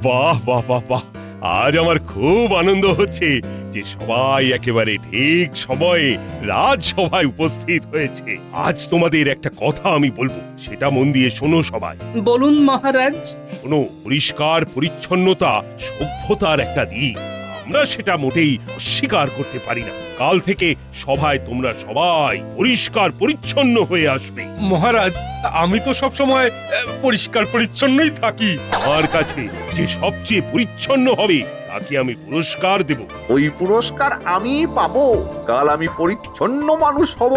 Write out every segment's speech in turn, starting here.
বাহ বাহ বাহ বাহ, আজ আমার খুব আনন্দ হচ্ছে যে সবাই একেবারে ঠিক সময়ে রাজসভায় উপস্থিত হয়েছে। আজ তোমাদের একটা কথা আমি বলবো, সেটা মন দিয়ে শোনো সবাই। বলুন মহারাজ। শোনো, পরিষ্কার পরিচ্ছন্নতা সভ্যতার একটা দিক, আমরা সেটা মোটেই অস্বীকার করতে পারি না। কাল থেকে সভায় তোমরা সবাই পরিষ্কার পরিচ্ছন্ন হয়ে আসবে। মহারাজ, আমি তো সব সময় পরিষ্কার পরিচ্ছন্নই থাকি। আমার কাছে যে সবচেয়ে পরিচ্ছন্ন হবে তাকে আমি পুরস্কার দেব। ওই পুরস্কার আমি পাবো। কাল আমি পরিচ্ছন্ন মানুষ হব।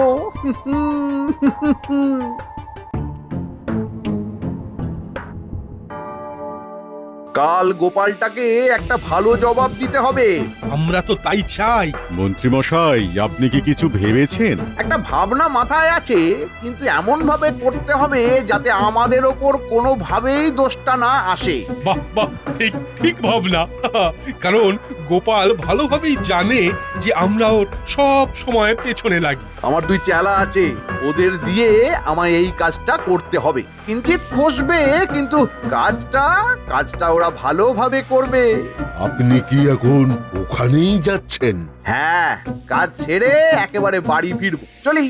কাল গোপালটাকে একটা ভালো জবাব দিতে হবে। আমরা তো তাই চাই। মন্ত্রীমশাই, আপনি কি কিছু ভেবেছেন? একটা ভাবনা মাথায় আছে, কিন্তু এমন ভাবে করতে হবে যাতে আমাদের ওপর কোনোভাবেই দোষটা না আসে। বাহ বাহ, ঠিক ঠিক ভাবনা। কারণ গোপাল ভালোভাবেই জানে যে আমরা ওর সব সময় পেছনে লাগি। আমার দুই চেলা আছে, ওদের দিয়ে আমায় এই কাজটা করতে হবে। কিঞ্চিত খসবে, কিন্তু কাজটা ওরা ভালোভাবে করবে। আপনি কি এখন ওখানেই যাচ্ছেন? হ্যাঁ, কাজ ছেড়ে একেবারে বাড়ি ফিরবো। চলি।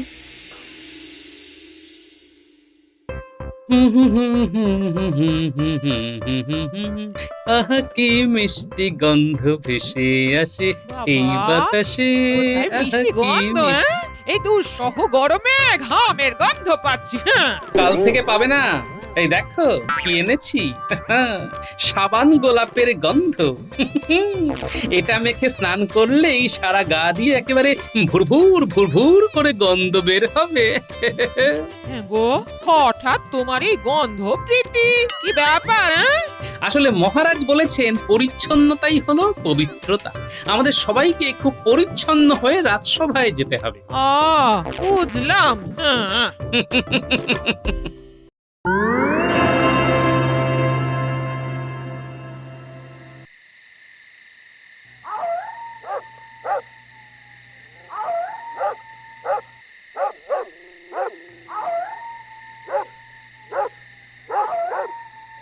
আহা কি মিষ্টি গন্ধ ভেসে আসে এই বাতাসে। কোথায় মিষ্টি গন্ধ, হ্যাঁ? এই দুঃসহ গরমে ঘামের গন্ধ পাচ্ছি। হ্যাঁ, কাল থেকে পাবে না। এই দেখো কি এনেছি, সাবান গোলাপের গন্ধ। এটা মেখে স্নান করলেই সারা গা দিয়ে একেবারে ভুরভুর ভুরভুর করে গন্ধ বের হবে। হ্যাঁ গো, হঠাৎ তোমার এই গন্ধ প্রীতি, কি ব্যাপার? হ্যাঁ? আসলে মহারাজ বলেছেন পরিচ্ছন্নতাই হলো পবিত্রতা। আমাদের সবাইকে খুব পরিচ্ছন্ন হয়ে রাজসভায় যেতে হবে। বুঝলাম। হ্যাঁ।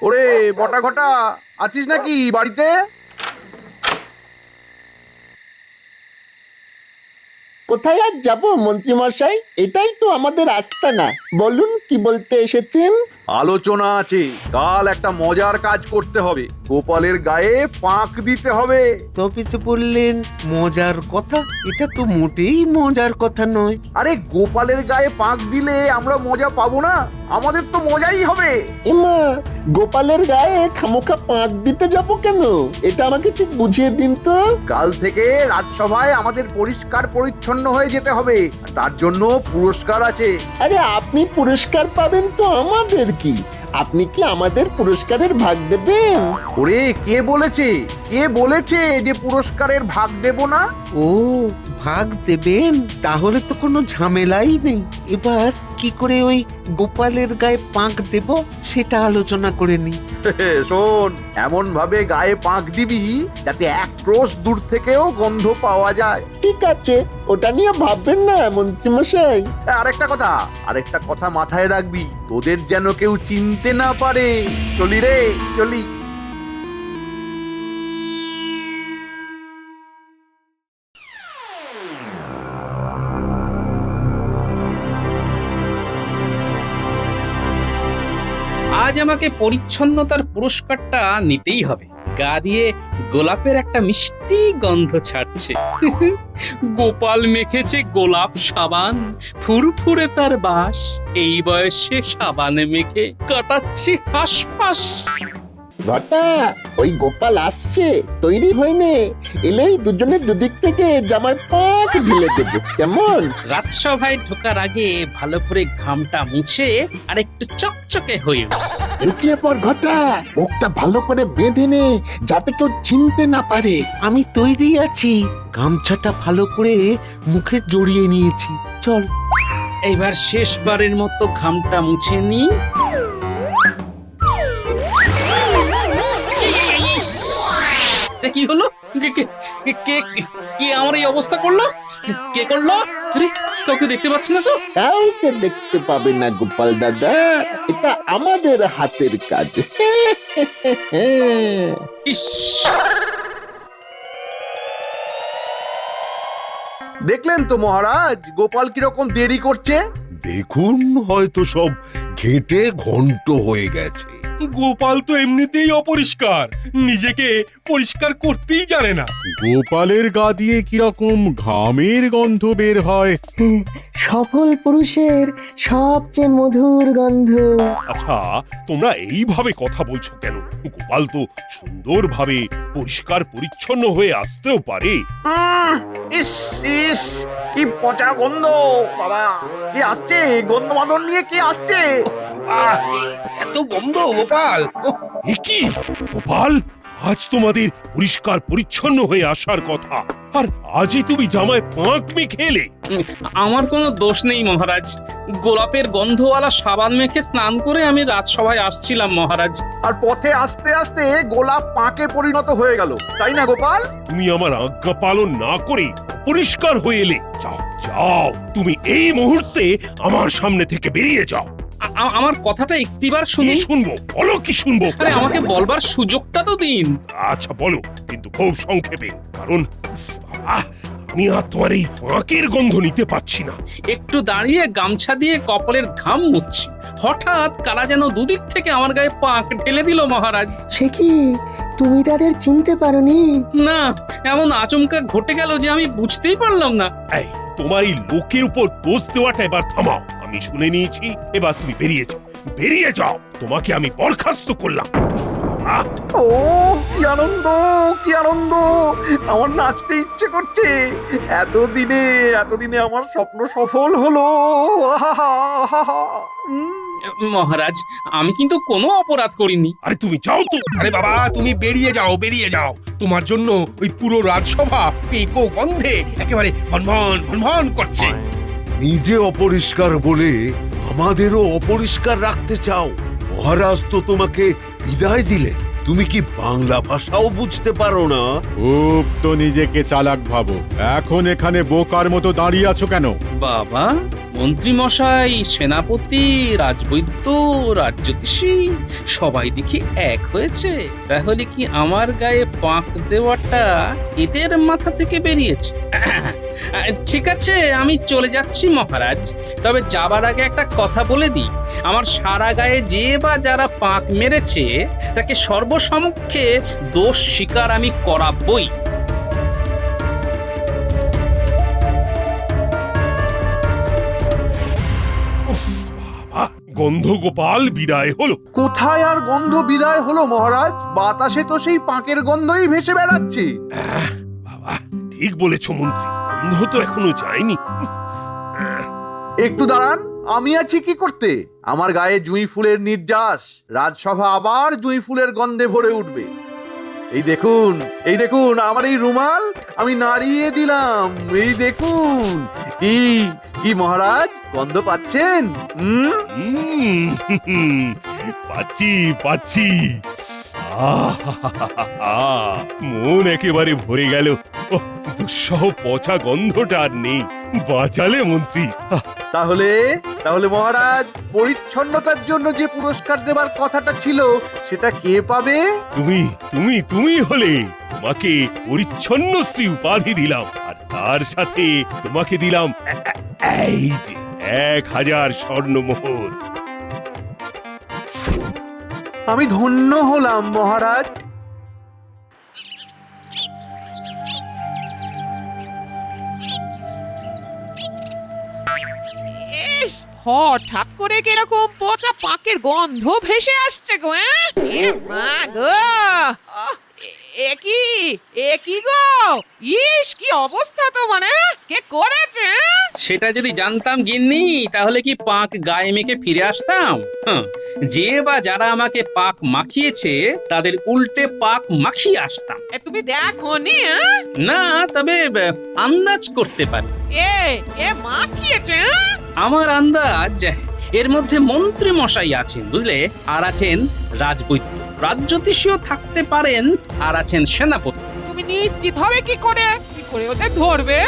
ওরে বটা ঘটা, আছিস নাকি বাড়িতে? কোথায় আর যাব মন্ত্রী মশাই, এটাই তো আমাদের আস্তানা। বলুন কি বলতে এসেছেন? আলোচনা আছে, কাল একটা মজার কাজ করতে হবে। গোপালের গায়ে পাক দিতে হবে। তো পিছু বললেন মজার কথা, এটা তো মোটেই মজার কথা নয়। আরে গোপালের গায়ে পাক দিলে আমরা মজা পাবো না? আমাদের তো মজাই হবে। এমা, গোপালের গায়ে খামোখা পাক দিতে যাব কেন? এটা আমাকে ঠিক বুঝিয়ে দিন তো। কাল থেকে রাজসভায় আমাদের পরিষ্কার পরিচ্ছন্ন হয়ে যেতে হবে, তার জন্য পুরস্কার আছে। আরে আপনি পুরস্কার পাবেন তো আমাদের কি? আপনি কি আমাদের পুরস্কারের ভাগ দেবেন? ওরে কে বলেছে যে পুরস্কারের ভাগ দেব না? ও, ভাগ দেবেন? তাহলে তো কোনো ঝামেলাই নেই। এবার কি করে ওই গোপালের গায়ে পাক দেব সেটা আলোচনা করে নি। শোন, এমন ভাবে গায়ে পাক দিবি যাতে এক ক্রোশ দূর থেকেও গন্ধ পাওয়া যায়। ঠিক আছে, ওটা নিয়ে ভাববেন না মন্ত্রী মশাই। আরেকটা কথা মাথায় রাখবি, তোদের যেন কেউ চিনতে না পারে। চলি রে, চলি। আজ আমাকে পরিচ্ছন্নতার পুরস্কারটা নিতেই হবে। গা দিয়ে গোলাপের একটা মিষ্টি গন্ধ ছাড়ছে। গোপাল মেখেছে গোলাপ সাবান, ফুরফুরে তার বাস। এই বয়সে সাবানে মেখে কাটাচ্ছি হাসফাস। ঘটা, ওই গোপাল আসছে, তৈরি হয়নি। এলেই দুজনে দুদিক থেকে জামায় পাক ঢেলে দেবো, কেমন? রাজসভায় ঢোকার আগে ভালো করে ঘামটা মুছে আর একটু চকচকে হয়ে লুকিয়ে পর ঘটা, মুখটা ভালো করে বেঁধে নে যাতে কেউ চিনতে না পারে। আমি তৈরি আছি, গামছাটা ভালো করে মুখে জড়িয়ে নিয়েছি। চল এইবার শেষবারের মতো ঘামটা মুছে নি। কি হলো? কে আমার এই অবস্থা করলো? কে করলো? আরে কাউকে দেখতে পাচ্ছি না তো। কাউকে দেখতে পাবে না গোপাল দাদা, এটা আমাদের হাতের কাজ। ইস, দেখলেন তো মহারাজ, গোপাল কিরকম দেরি করছে। দেখুন, হয়তো সব ঘেঁটে ঘন্ট হয়ে গেছে। গোপাল তো এমনিতেই অপরিষ্কার, নিজেকে পরিষ্কার করতেই জানে না। গোপালের গা দিয়ে কিরকম ঘামের গন্ধ বের হয়। সফল পুরুষের সবচেয়ে মধুর গন্ধ। আচ্ছা, তোমরা এইভাবে কথা বলছো কেন? গোপাল তো সুন্দরভাবে পরিষ্কার পরিচ্ছন্ন হয়ে আসতেও পারে। ইস ইস, কি পচা গন্ধ বাবা! কি আসছে, গন্ধ মাদন নিয়ে কি আসছে? এত গন্ধ গোপাল! এ কি গোপাল, আজ তোমাদের পরিষ্কার পরিচ্ছন্ন হয়ে আসার কথা, আর আজই তুমি জামায় পাঁক মেখে এলে। আমার কোনো দোষ নেই মহারাজ। গোলাপের গন্ধওয়ালা সাবান মেখে স্নান করে আমি রাজসভায় আসছিলাম মহারাজ। আর পথে আস্তে আস্তে গোলাপ পাকে পরিণত হয়ে গেল, তাই না গোপাল? তুমি আমার আজ্ঞা পালন না করে পরিষ্কার হয়ে এলে। যাও যাও, তুমি এই মুহূর্তে আমার সামনে থেকে বেরিয়ে যাও। আমার কথাটা একটিবার কি শুনুন। শুনবো? বলো, কি শুনবো? আরে আমাকে বলবার সুযোগটা তো দিন। আচ্ছা বলো, কিন্তু খুব সংক্ষেপে, কারণ আহ, আমি আর তোমার এই পাঁকের গন্ধ নিতে পারছি না। একটু দাঁড়িয়ে গামছা দিয়ে কপালের ঘাম মুছছি, হঠাৎ কারা যেন দুদিক থেকে আমার গায়ে পাক ঢেলে দিল মহারাজ। সে কি, তুমি তাদের চিনতে পারোনি? না, এমন আচমকা ঘটে গেল যে আমি বুঝতেই পারলাম না। এই, তোমার এই লোকের উপর দোষ দেওয়াটা এবার থামাও। আমি শুনে নিয়েছি, এবার তুমি বেরিয়ে যাও, বেরিয়ে যাও। তোমাকে আমি বরখাস্ত করলাম। আহ, ও কি আনন্দ, কি আনন্দ! আমার নাচতে ইচ্ছে করছে। এতদিনে আমার স্বপ্ন সফল হলো। আহা, আহা, মহারাজ, আমি কিন্তু কোনো অপরাধ করিনি। আরে তুমি যাও তো। আরে বাবা, তুমি বেরিয়ে যাও, বেরিয়ে যাও। তোমার জন্য ওই পুরো রাজসভা পেঁকো গন্ধে একেবারে ভনভন ভনভন করছে। নিজে অপরিষ্কার বলে আমাদেরও অপরিষ্কার রাখতে চাও? মহারাজ তো তোমাকে বিদায় দিলে, তুমি কি বাংলা ভাষাও বুঝতে পারো না? খুব তো নিজেকে চালাক ভাবো। এখন এখানে বোকার মতো দাঁড়িয়ে আছো কেন? বাবা, মন্ত্রী মশাই, সেনাপতি, রাজবৈদ্য, রাজ্যতীষী সবাই দেখি এক হয়েছে। তাহলে কি আমার গায়ে পাক দেওয়াটা এদের মাথা থেকে বেরিয়েছে? ঠিক আছে, আমি চলে যাচ্ছি মহারাজ। তবে যাবার আগে একটা কথা বলে দিই, আমার সারা গায়ে যে বা যারা পাক মেরেছে তাকে সর্বসমক্ষে দোষ স্বীকার আমি করাবই। গন্ধ গোপাল বিদায় হলো। কোথায় আর গন্ধ বিদায় হলো মহারাজ? বাতাসে তো সেই পাঁকের গন্ধই ভেসে বেড়াচ্ছে। বাবা, ঠিক বলেছ মন্ত্রী, গন্ধ তো এখনো যায়নি। একটু দাঁড়ান, আমি আছি কি করতে? আমার গায়ে জুঁই ফুলের নির্যাস, রাজসভা আবার জুঁই ফুলের গন্ধে ভরে উঠবে। এই দেখুন, এই দেখুন আমার এই রুমাল, আমি নাড়িয়ে দিলাম। এই দেখুন, কি কি মহারাজ, গন্ধ পাচ্ছেন? পাচ্ছি পাচ্ছি। আহা, মন একেবারে ভরে গেল। দুঃসহ পচা গন্ধটা আর নেই। বাঁচালে মন্ত্রী। তাহলে মহারাজ, পরিচ্ছন্নতার জন্য যে পুরস্কার দেবার কথাটা ছিল সেটা কে পাবে? তুমি হলে। তোমাকে পরিচ্ছন্ন শ্রী উপাধি দিলাম, আর তার সাথে তোমাকে দিলাম এই যে 1000 স্বর্ণমোহর। আমি ধন্য হলাম মহারাজ। ইস, হঠাৎ করে কিরকম পচা পাকের গন্ধ ভেসে আসছে গো। মা গো, এ কি গো? ইস, কি অবস্থা তোমার! কে করেছে? সেটা যদি জানতাম গিন্নি, তাহলে কি পাক গায়ে মেখে ফিরে আসতাম? যে বা যারা আমাকে পাক মাখিয়েছে তাদের উল্টে পাক মাখিয়ে আসতাম। তুমি দেখো নি? না, তবে আন্দাজ করতে পারি। এ মাখিয়েছে? আমার আন্দাজ এর মধ্যে মন্ত্রী মশাই আছেন, বুঝলে, আর আছেন রাজবৈদ্য, রাজ্যতীষীও থাকতে পারেন, আর আছেন সেনাপতি। তুমি তুমি নিশ্চিত হবে কি করে ওদের ধরবে?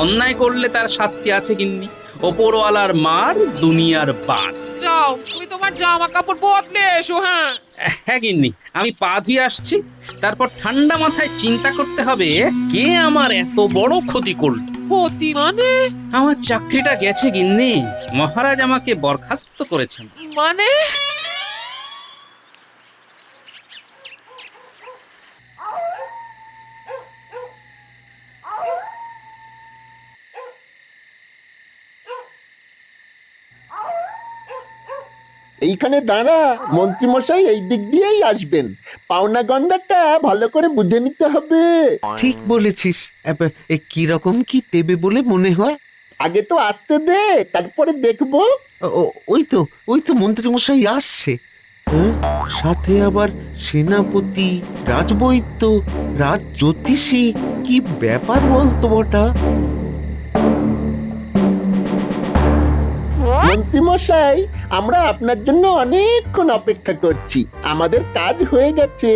অন্যায় করলে তার শাস্তি আছে গিন্নি। ওপরওয়ালার মার দুনিয়ার বার। যাও তুমি তোমার জামা কাপড় বদলে এসো। হ্যাঁ হ্যাঁ গিন্নি, আমি পা ধুয়ে আসছি। তারপর ঠান্ডা মাথায় চিন্তা করতে হবে কে আমার এত বড় ক্ষতি করল। ক্ষতি মানে? আমার চাকরিটা গেছে গিন্নি। মহারাজ আমাকে বরখাস্ত করেছেন। মানে? এইখানে দাঁড়া, মন্ত্রীমশাই এই দিক দিয়েই আসবেন। পাওনা গন্ডারটা ভালো করে বুঝে নিতে হবে। ঠিক বলেছিস। কি রকম কি দেবে বলে মনে হয়? আগে তো আসতে দে, তারপরে দেখবো। ওই তো মন্ত্রীমশাই আসছে। সাথে আবার সেনাপতি, রাজবৈদ্য, রাজ জ্যোতিষী। কি ব্যাপার বলতো ওটা? মন্ত্রীমশাই, আমরা আপনার জন্য অনেকক্ষণ অপেক্ষা করছি। আমাদের কাজ হয়ে গেছে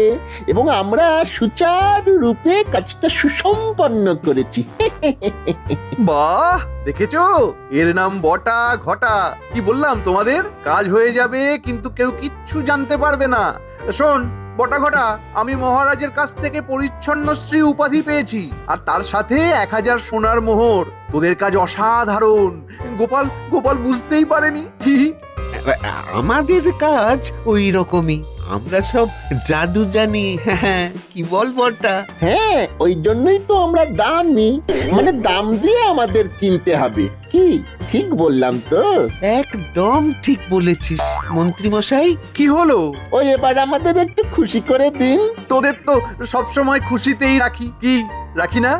এবং আমরা সুচারুরূপে কাজটা সুসম্পন্ন করেছি। বাহ, দেখেছো, এর নাম বটা ঘটা। কি বললাম তোমাদের, কাজ হয়ে যাবে কিন্তু কেউ কিচ্ছু জানতে পারবে না। শোন বটা ঘটা, আমি মহারাজের কাছ থেকে পরিচ্ছন্নশ্রী উপাধি পেয়েছি, আর তার সাথে 1000 সোনার মোহর। তোদের কাজ অসাধারণ। গোপাল গোপাল বুঝতেই পারেনি। আমাদের কাজ ওই রকমই। আমরা সব জাদু জানি। হ্যাঁ, কি বল বটা? হ্যাঁ, ওই জন্যই তো আমরা দামি, মানে দাম দিয়ে আমাদের কিনতে হবে। কি ঠিক বললাম তো? একদম ঠিক বলেছিস মন্ত্রীমশাই। কি হলো? ওই এবার আমাদের একটু খুশি করে দিন। তোদের তো সবসময় খুশিতেই রাখি, কি রাখি না?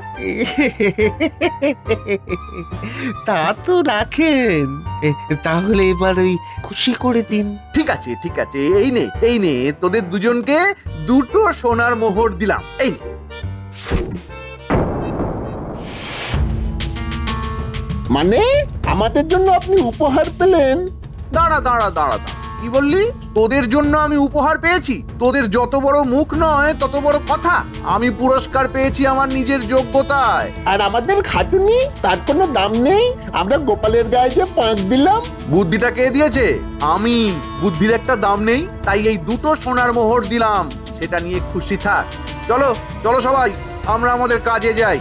তা তো রাখেন। তাহলে এবার ওই খুশি করে দিন। ঠিক আছে ঠিক আছে, এই নে তোদের দুজনকে 2টো সোনার মোহর দিলাম। এই নে। মানে আমাদের জন্য আপনি উপহার পেলেন? দাঁড়া দাঁড়া দাঁড়া, কি বললি? তোদের জন্য আমি উপহার পেয়েছি? তোদের যত বড় মুখ নয় তত বড় কথা। আমি পুরস্কার পেয়েছি আমার নিজের যোগ্যতায়। আর আমাদের খাটুনি, তার কোনো দাম নেই? আমরা গোপালের গায়ে যে পাঁক দিলাম। বুদ্ধিটা কে দিয়েছে? আমি। বুদ্ধির একটা দাম নেই, তাই এই 2টো সোনার মোহর দিলাম। সেটা নিয়ে খুশি থাক। চলো চলো সবাই, আমরা আমাদের কাজে যাই।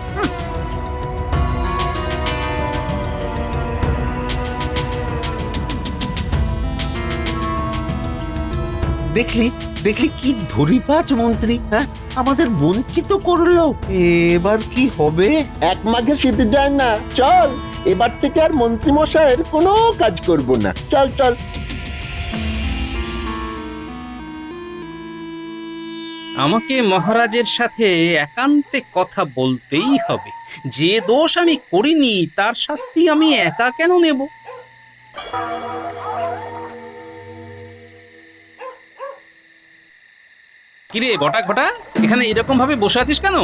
দেখলি দেখলি কি ধরিপাচ মন্ত্রী। হ্যাঁ, আমাদের বঞ্চিত করলো। এবার কি হবে? এক মাঘে শীত যায় না। চল, এবার থেকে আর মন্ত্রী মশাইয়ের কোনো কাজ করব না। চল চল। আমাকে মহারাজের সাথে একান্তে কথা বলতেই হবে। যে দোষ আমি করিনি তার শাস্তি আমি একা কেন নেব? কিরে বটা ঘটা, এখানে এরকম ভাবে বসে আছিস কেন?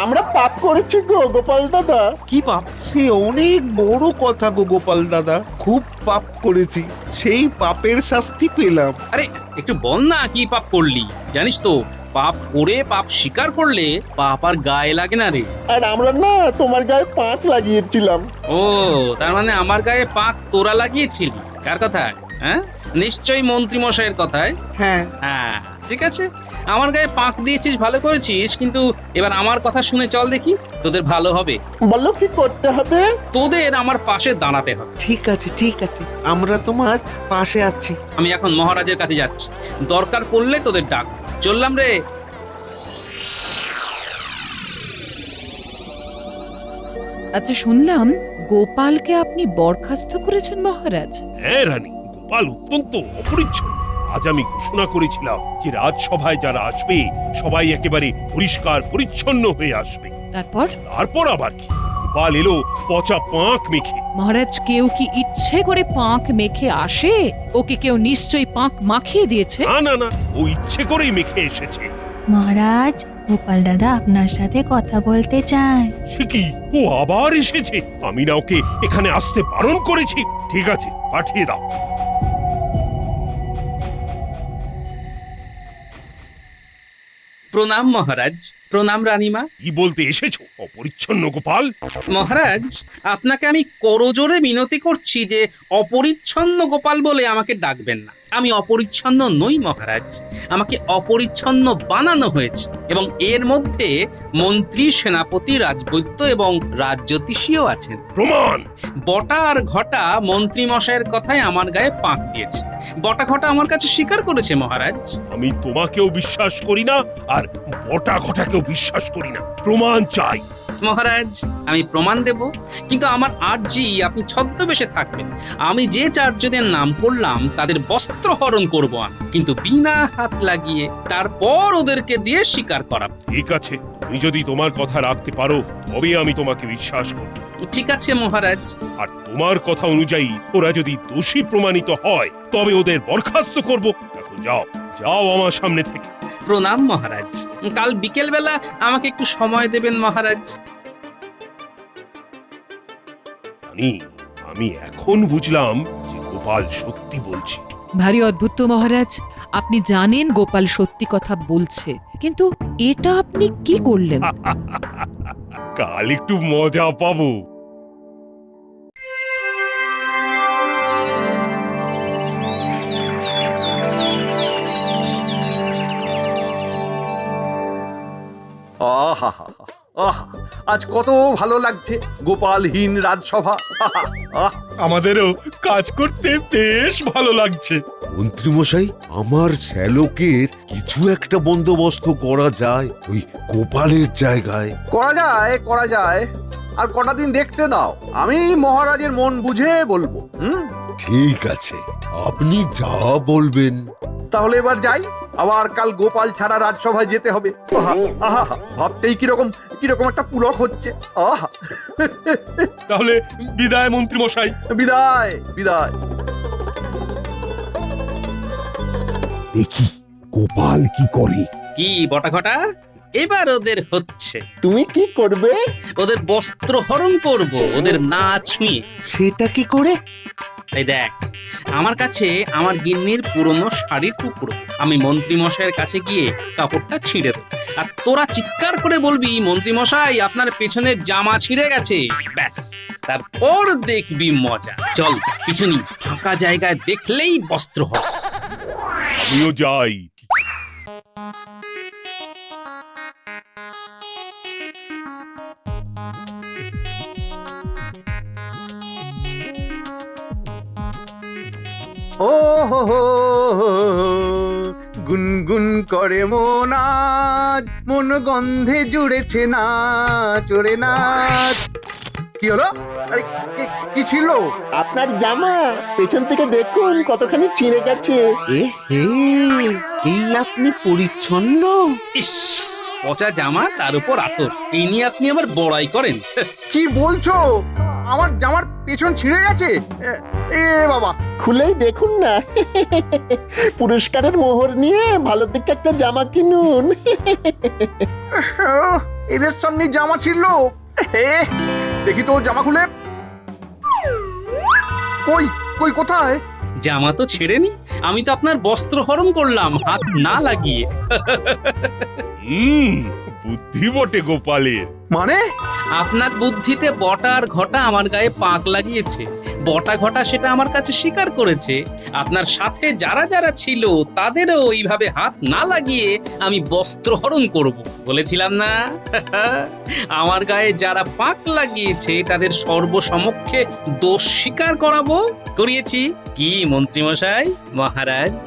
আমরা পাপ করেছি গো গোপাল দাদা। কি পাপ? সে অনেক বড় কথা গো গোপাল দাদা। খুব পাপ করেছি, সেই পাপের শাস্তি পেলাম। আরে একটু বল না কি পাপ করলি। জানিস তো পাপ করে পাপ স্বীকার করলে পাপ আর গায়ে লাগে না রে। আর আমরা না তোমার গায়ে পাঁক লাগিয়েছিলাম। ও, তার মানে আমার গায়ে পাক তোরা লাগিয়েছিলি? কার কথায়? হ্যাঁ, নিশ্চয়ই মন্ত্রী মশাইয়ের কথায়। হ্যাঁ হ্যাঁ, ঠিক আছে, আমার গায়ে পাক দিয়েছিস, ভালো করেছিস। কিন্তু এবার আমার কথা শুনে চল দেখি, তোদের ভালো হবে। বলো কি করতে হবে? তোদের আমার পাশে দাঁড়াতে হবে। ঠিক আছে ঠিক আছে, আমরা তোমার পাশে আছি। আমি এখন মহারাজের কাছে যাচ্ছি, দরকার পড়লে তোদের ডাক। চললাম রে। আচ্ছা, শুনলাম গোপালকে আপনি বরখাস্ত করেছেন মহারাজ। হ্যাঁ রানী, গোপাল অত্যন্ত অপরিচ্ছন্ন। আজ আমি ঘোষণা করেছিলাম যে রাজসভায় যারা আসবে সবাই একেবারে পরিষ্কার পরিচ্ছন্ন হয়ে আসবে। তারপর আবার কি, গোপাল এলো পচা পাঁক মেখে। মহারাজ, কেউ কি ইচ্ছে করে পাঁক মেখে আসে? ওকে কেউ নিশ্চয়ই পাঁক মাখিয়ে দিয়েছে। না না না, ও ইচ্ছে করেই মেখে এসেছে। মহারাজ, গোপাল দাদা আপনার সাথে কথা বলতে চায়। সে কি, ও আবার এসেছে? আমি না ওকে এখানে আসতে বারণ করেছি। ঠিক আছে, পাঠিয়ে দাও। প্রণাম মহারাজ, প্রণাম রানীমা। কি বলতে এসেছো অপরিচ্ছন্ন গোপাল? মহারাজ, আপনাকে আমি করজোরে মিনতি করছি যে অপরিচ্ছন্ন গোপাল বলে আমাকে ডাকবেন না। আমি অপরিচ্ছন্ন নই মহারাজ, আমাকে অপরিচ্ছন্ন বানানো হয়েছে এবং এর মধ্যে মন্ত্রী, সেনাপতি, রাজবৈদ্য এবং রাজজ্যোতিষীও আছেন। প্রমাণ? বটা আর ঘটা মন্ত্রী মশাইয়ের কথায় আমার গায়ে পাক দিয়েছে। বটা ঘটা আমার কাছে স্বীকার করেছে মহারাজ। আমি তোমাকেও বিশ্বাস করি না, আর বটা ঘটাকেও বিশ্বাস করি না। প্রমাণ চাই। মহারাজ, আমি প্রমাণ দেব, কিন্তু আমার আর্জি আপনি ছদ্মবেশে থাকবেন। আমি যে চারজনের নাম করলাম তাদের বস্ত্র হরণ করবো আমি, কিন্তু বিনা হাত লাগিয়ে, তারপর ওদেরকে দিয়ে স্বীকার করাবো। ঠিক আছে, তুমি যদি তোমার কথা রাখতে পারো তবে আমি তোমাকে বিশ্বাস করব। ঠিক আছে মহারাজ। আর তোমার কথা অনুযায়ী ওরা যদি দোষী প্রমাণিত হয় তবে ওদের বরখাস্ত করব। এখন যাও, যাও আমার সামনে থেকে। প্রণাম মহারাজ। কাল বিকেল বেলা আমাকে একটু সময় দেবেন মহারাজ। আমি এখন বুঝলাম যে গোপাল সত্যি বলছে। ভারী অদ্ভুত তো মহারাজ, আপনি জানেন গোপাল সত্যি কথা বলছে, কিন্তু এটা আপনি কি করলেন? কাল একটু মজা পাবো। আহা, আহা, আজ কত ভালো লাগছে গোপালহীন রাজসভা। আহা, আহ, আমাদেরও কাজ করতে বেশ ভালো লাগছে। মন্ত্রীমশাই, আমার শ্যালকের কিছু একটা বন্দোবস্ত করা যায় ওই গোপালের জায়গায়। করা যায়। আর কটা দিন দেখতে দাও, আমি মহারাজের মন বুঝে বলবো। ঠিক আছে, আপনি যা বলবেন। তাহলে এবার যাই, আবার কাল গোপাল ছাড়া রাজসভায় যেতে হবে। আহা, আহা, ভাবতেই কিরকম কিরকম একটা পুলক হচ্ছে। আহা, তাহলে বিদায় মন্ত্রী মশাই। বিদায় বিদায়। দেখি গোপাল কি করে। কি বটা ঘটা, এবার ওদের হচ্ছে। তুমি কি করবে? ওদের বস্ত্র হরণ করব, ওদের না ছুঁয়ে। সেটা কি করে? এই দেখ, আমার কাছে আমার গিন্নির পুরনো শাড়ির টুকরো। আমি মন্ত্রী মশাইয়ের কাছে গিয়ে কাপড়টা ছিঁড়ে দেব, আর তোরা চিৎকার করে বলবি, মন্ত্রী মশাই আপনার পেছনের জামা ছিঁড়ে গেছে। ব্যাস, তারপর দেখবি মজা। চল পিছনি, ফাঁকা জায়গায় দেখলেই বস্ত্র হবে। আমিও যাই। ও হো হো, গুনগুন করে মন আজ, মন গন্ধে জুড়েছে নাচ, ওরে নাচ। কি হলো? আরে কি ছিল? আপনার জামা পেছন থেকে দেখুন কতখানি ছিঁড়ে গেছে। এ হে, এই আপনি পরিচ্ছন্ন? ইস, পচা জামা, তার উপর আতর, এই নিয়ে আপনি আবার বড়াই করেন? কি বলছো? আমার জামার পেছন ছিঁড়ে গেছে? এ বাবা, খুলেই দেখুন না। পুরস্কারের মোহর নিয়ে ভালো দেখে একটা জামা কিনুন। এদের সামনে জামা ছিল। দেখি তো জামা খুলে। কই কই কোথায়? জামা তো ছেড়েনি, আমি তো আপনার বস্ত্র হরণ করলাম হাত না লাগিয়ে। বুদ্ধি বটে গোপালের। মানে? আপনার বুদ্ধিতে বটা আর ঘটা আমার গায়ে পাক লাগিয়েছে। বটা ঘটা সেটা আমার কাছে স্বীকার করেছে। আপনার সাথে যারা যারা ছিল তাদেরও ওইভাবে হাত না লাগিয়ে আমি বস্ত্র হরণ করব বলেছিলাম না? আমার গায়ে যারা পাক লাগিয়েছে তাদের সর্বসমক্ষে দোষ স্বীকার করিয়েছি। কি মন্ত্রী মশাই, মহারাজ,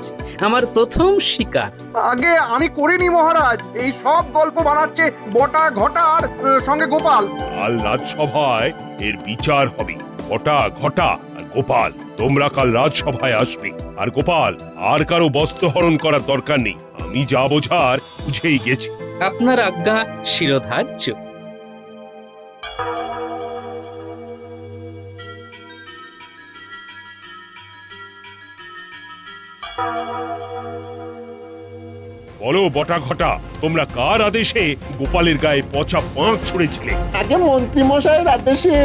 আমার প্রথম শিকার। আগে আমি করিনি মহারাজ, এই সব গল্প বানাচ্ছে বটা ঘটার সঙ্গে গোপাল। কাল রাজসভায় এর বিচার হবে। বটা ঘটা আর গোপাল, তোমরা কাল রাজসভায় আসবে। আর গোপাল, আর কারো বস্ত্র হরণ করার দরকার নেই। আমি যা বোঝার বুঝেই গেছি। আপনার আজ্ঞা শিরোধার্য। বলো বটা ঘটা, তোমরা কার আদেশে গোপালের গায়ে পচা পাঁক ছুঁড়েছিলে? আগে মন্ত্রী মশাইয়ের আদেশে।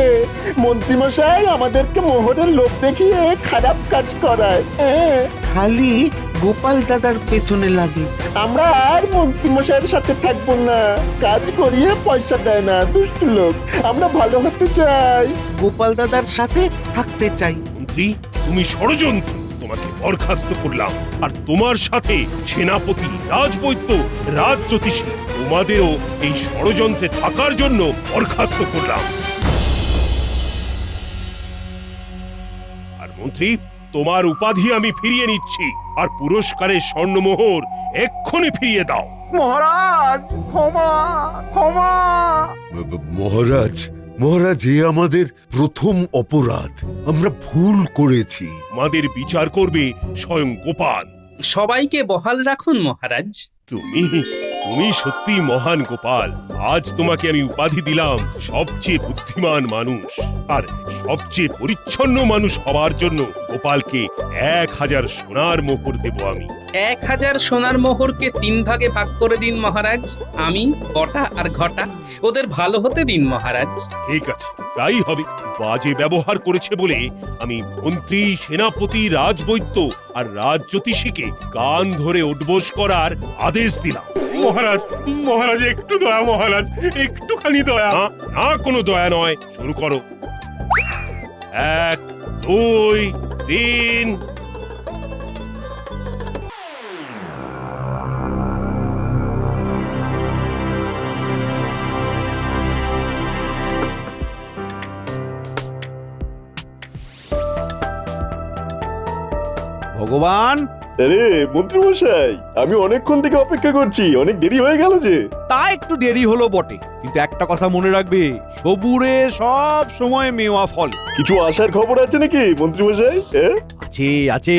মন্ত্রী মশাই আমাদেরকে মোহরের লোভ দেখিয়ে খারাপ কাজ করায়। খালি গোপাল দাদার পেছনে লাগে। আমরা আর মন্ত্রীমশাইয়ের সাথে থাকবো না, কাজ করিয়ে পয়সা দেয় না, দুষ্টু লোক। আমরা ভালো হতে চাই। গোপাল দাদার সাথে থাকতে চাই। মন্ত্রী তুমি ষড়যন্ত্র, তোমাকে বরখাস্ত করলাম। আর তোমার সাথে সেনাপতি, রাজবৈদ্য, রাজজ্যোতিষী, তোমাদেরও এই ষড়যন্ত্রে থাকার জন্য বরখাস্ত করলাম। আর মন্ত্রী তোমার উপাধি আমি ফিরিয়ে নিচ্ছি, আর পুরস্কারের স্বর্ণমোহর এক্ষুনি ফিরিয়ে দাও। মহারাজ ক্ষমা ক্ষমা। মহারাজ, মহারাজ, এ আমাদের প্রথম অপরাধ। আমরা ভুল করেছি। আমাদের বিচার করবে স্বয়ং গোপাল। সবাইকে বহাল রাখুন মহারাজ। তুমি তুমি সত্যি মহান গোপাল। আজ তোমাকে আমি উপাধি দিলাম সবচেয়ে বুদ্ধিমান মানুষ, আর সবচেয়ে পরিচ্ছন্ন মানুষ হওয়ার জন্য গোপালকে 1000 সোনার মোহর দেব আমি। 1000 সোনার মোহরকে 3 ভাগে ভাগ করে দিন মহারাজ। আমি, বটা আর ঘটা, ওদের ভালো হতে দিন মহারাজ। ঠিক আছে, তাই হবে। বাজে ব্যবহার করেছে বলে আমি মন্ত্রী, সেনাপতি, রাজবৈদ্য আর রাজজ্যোতিষীকে কান ধরে উঠবোস করার আদেশ দিলাম। মহারাজ, মহারাজ একটু দয়া, মহারাজ একটুখানি দয়া। না, না, কোনো দয়া নয়। শুরু করো। 1, 2, 3। ভগবান, আরে মন্ত্রীমশাই, আমি অনেকক্ষণ থেকে অপেক্ষা করছি। অনেক দেরি হয়ে গেল যে। তা একটু দেরি হলো বটে, কিন্তু একটা কথা মনে রাখবে, সবুরে সব সময় মেওয়া ফল। কিছু আসার খবর আছে নাকি মন্ত্রীমশাই? আছে আছে,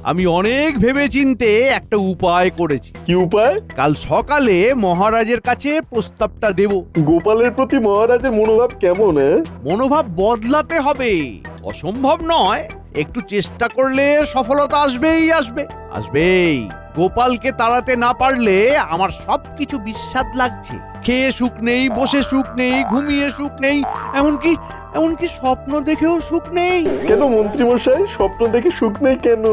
আমি অনেক ভেবে চিনতে একটা উপায় করেছি। কি উপায়? কাল সকালে মহারাজের কাছে প্রস্তাবটা দেব। গোপালের প্রতি মহারাজের মনোভাব কেমন? মনোভাব বদলাতে হবে, অসম্ভব নয়। একটু চেষ্টা করলে সফলতা আসবেই আসবে, আসবেই। গোপালকে তাড়াতে না পারলে আমার সবকিছু বিস্বাদ লাগছে। খেয়ে সুখ নেই, বসে সুখ নেই, ঘুমিয়ে সুখ নেই, এমনকি এমনকি স্বপ্ন দেখেও সুখ নেই। কেন মন্ত্রীমশাই, স্বপ্ন দেখে সুখ নেই কেন?